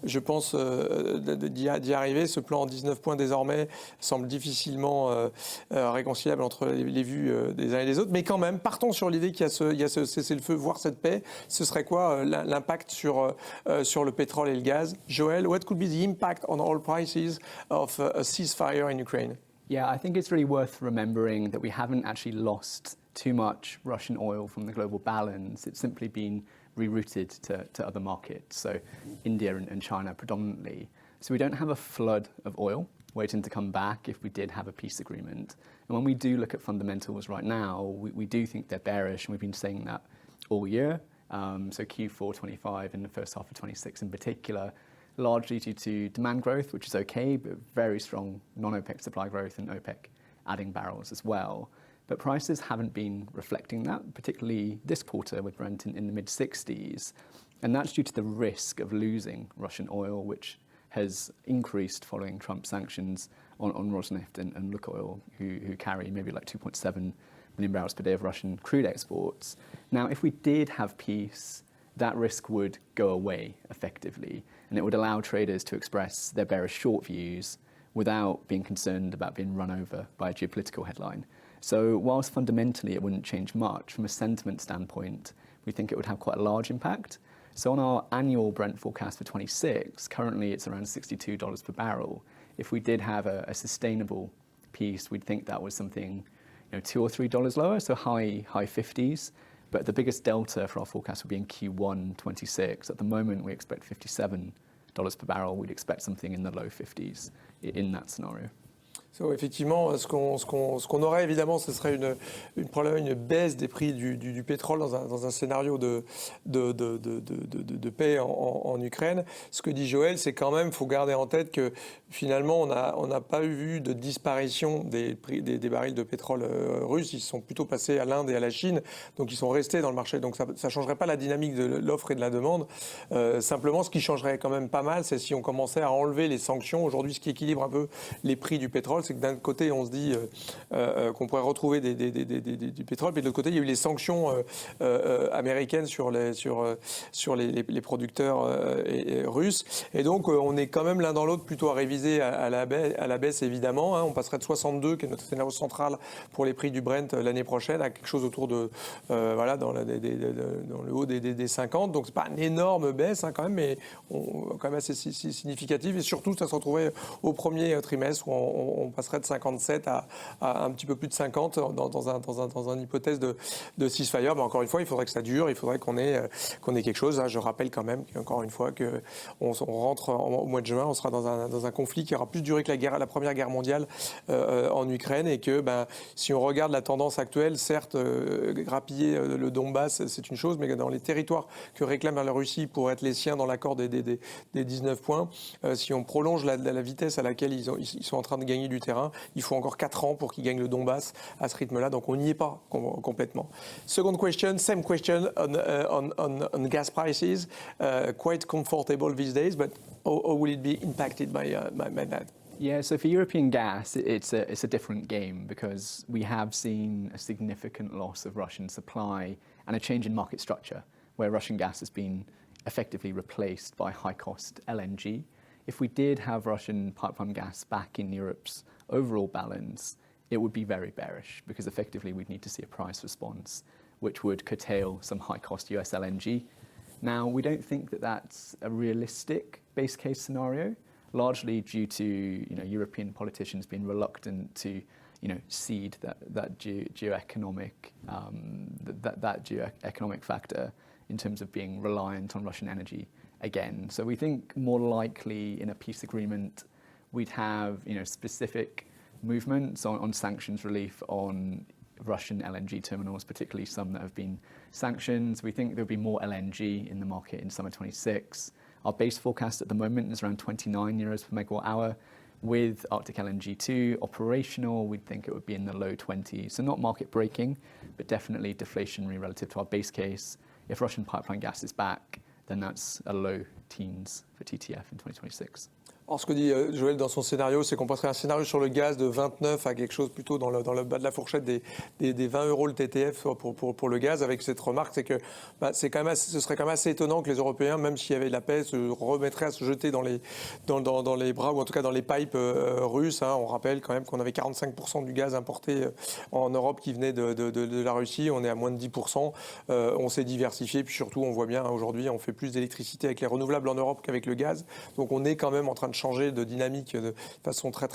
je pense, d'y arriver. Ce plan en 19 points désormais semble difficilement réconciliable entre les vues des uns et des autres. Mais quand même, partons sur l'idée qu'il y a ce cessez-le-feu, voire cette paix. Ce serait quoi l'impact sur le pétrole et le gaz? Joel, what could be the impact on oil prices of a ceasefire in Ukraine? Yeah, I think it's really worth remembering that we haven't actually lost too much Russian oil from the global balance. It's simply been rerouted to other markets, so India and China predominantly. So we don't have a flood of oil waiting to come back if we did have a peace agreement. And when we do look at fundamentals right now, we do think they're bearish, and we've been saying that all year. So Q4 25 and the first half of 26 in particular, largely due to demand growth, which is okay, but very strong non-OPEC supply growth and OPEC adding barrels as well. But prices haven't been reflecting that, particularly this quarter with Brent in the mid-60s. And that's due to the risk of losing Russian oil, which has increased following Trump sanctions on Rosneft and Lukoil, who carry maybe like 2.7 million barrels per day of Russian crude exports. Now, if we did have peace, that risk would go away effectively, and it would allow traders to express their bearish short views without being concerned about being run over by a geopolitical headline. So whilst fundamentally it wouldn't change much, from a sentiment standpoint, we think it would have quite a large impact. So on our annual Brent forecast for 26, currently it's around $62 per barrel. If we did have a sustainable piece, we'd think that was something $2 or $3 lower, so high 50s. But the biggest delta for our forecast would be in Q1 26. At the moment, we expect $57 per barrel. We'd expect something in the low 50s in that scenario. So, effectivement, ce qu'on aurait évidemment, ce serait probablement une baisse des prix du pétrole dans un scénario de paix en Ukraine. Ce que dit Joël, c'est quand même, il faut garder en tête que finalement, on n'a pas vu de disparition des barils de pétrole russes. Ils sont plutôt passés à l'Inde et à la Chine, donc ils sont restés dans le marché. Donc ça ne changerait pas la dynamique de l'offre et de la demande. Simplement, ce qui changerait quand même pas mal, c'est si on commençait à enlever les sanctions. Aujourd'hui, ce qui équilibre un peu les prix du pétrole, c'est que d'un côté, on se dit qu'on pourrait retrouver du pétrole, puis de l'autre côté, il y a eu les sanctions américaines sur les producteurs russes. Et donc, on est quand même l'un dans l'autre plutôt à réviser à la baisse, évidemment. On passerait de 62, qui est notre scénario central pour les prix du Brent l'année prochaine, à quelque chose autour de, dans le haut des 50. Donc, c'est pas une énorme baisse quand même, mais quand même assez significative. Et surtout, ça se retrouvait au premier trimestre où on passerait de 57 à un petit peu plus de 50 dans une hypothèse de ceasefire. Mais encore une fois, il faudrait que ça dure, il faudrait qu'on ait quelque chose. Je rappelle quand même, encore une fois, qu'on rentre au mois de juin, on sera dans un conflit qui aura plus duré que la Première Guerre mondiale en Ukraine, et que si on regarde la tendance actuelle, certes, grappiller le Donbass, c'est une chose, mais dans les territoires que réclame la Russie pour être les siens dans l'accord des 19 points, si on prolonge la vitesse à laquelle ils sont en train de gagner du terrain. Il faut encore 4 ans pour qu'ils gagnent le Donbass à ce rythme-là, donc on n'y est pas complètement. Second question, same question on gas prices, quite comfortable these days, but how will it be impacted by that? Yeah, so for European gas, it's a different game because we have seen a significant loss of Russian supply and a change in market structure where Russian gas has been effectively replaced by high-cost LNG. If we did have Russian pipeline gas back in Europe's overall balance, it would be very bearish because effectively we'd need to see a price response which would curtail some high-cost US LNG. Now, we don't think that that's a realistic base case scenario, largely due to European politicians being reluctant to cede that geoeconomic factor in terms of being reliant on Russian energy again. So we think more likely in a peace agreement we'd have specific movements on sanctions relief on Russian LNG terminals, particularly some that have been sanctioned. We think there'll be more LNG in the market in summer 26. Our base forecast at the moment is around 29 euros per megawatt hour. With Arctic LNG 2 operational, we'd think it would be in the low 20s. So not market breaking, but definitely deflationary relative to our base case. If Russian pipeline gas is back, then that's a low teens for TTF in 2026. Alors, ce que dit Joël dans son scénario, c'est qu'on passerait un scénario sur le gaz de 29 à quelque chose plutôt dans le bas de la fourchette des 20 euros le TTF pour le gaz, avec cette remarque, c'est que ce serait quand même assez étonnant que les Européens, même s'il y avait de la paix, se remettraient à se jeter dans les bras, ou en tout cas dans les pipes russes. On rappelle quand même qu'on avait 45% du gaz importé en Europe qui venait de la Russie. On est à moins de 10%. On s'est diversifié, puis surtout, on voit bien aujourd'hui, on fait plus d'électricité avec les renouvelables en Europe qu'avec le gaz. Donc on est quand même en train de changer de dynamique de façon très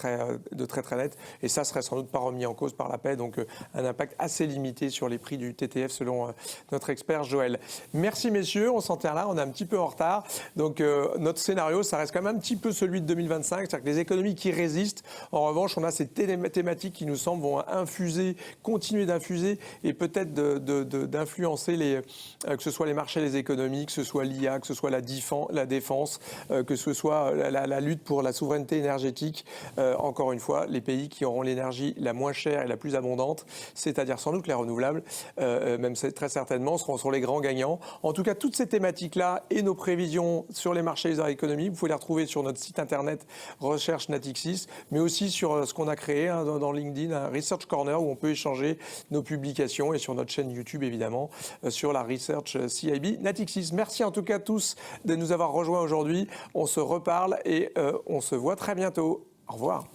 nette, et ça serait sans doute pas remis en cause par la paix, donc un impact assez limité sur les prix du TTF selon notre expert Joël. Merci messieurs, on s'en tient là, on est un petit peu en retard, donc notre scénario ça reste quand même un petit peu celui de 2025, c'est-à-dire que les économies qui résistent, en revanche on a ces thématiques qui nous semblent vont continuer d'infuser et peut-être d'influencer que ce soit les marchés, les économies, que ce soit l'IA, que ce soit la défense, que ce soit la lutte pour la souveraineté énergétique. Encore une fois, les pays qui auront l'énergie la moins chère et la plus abondante, c'est-à-dire sans doute les renouvelables, même très certainement, seront les grands gagnants. En tout cas, toutes ces thématiques-là et nos prévisions sur les marchés et les économies, vous pouvez les retrouver sur notre site internet Recherche Natixis, mais aussi sur ce qu'on a créé dans LinkedIn, un Research Corner où on peut échanger nos publications, et sur notre chaîne YouTube évidemment, sur la Research CIB Natixis. Merci en tout cas tous de nous avoir rejoints aujourd'hui. On se reparle et on se voit très bientôt. Au revoir.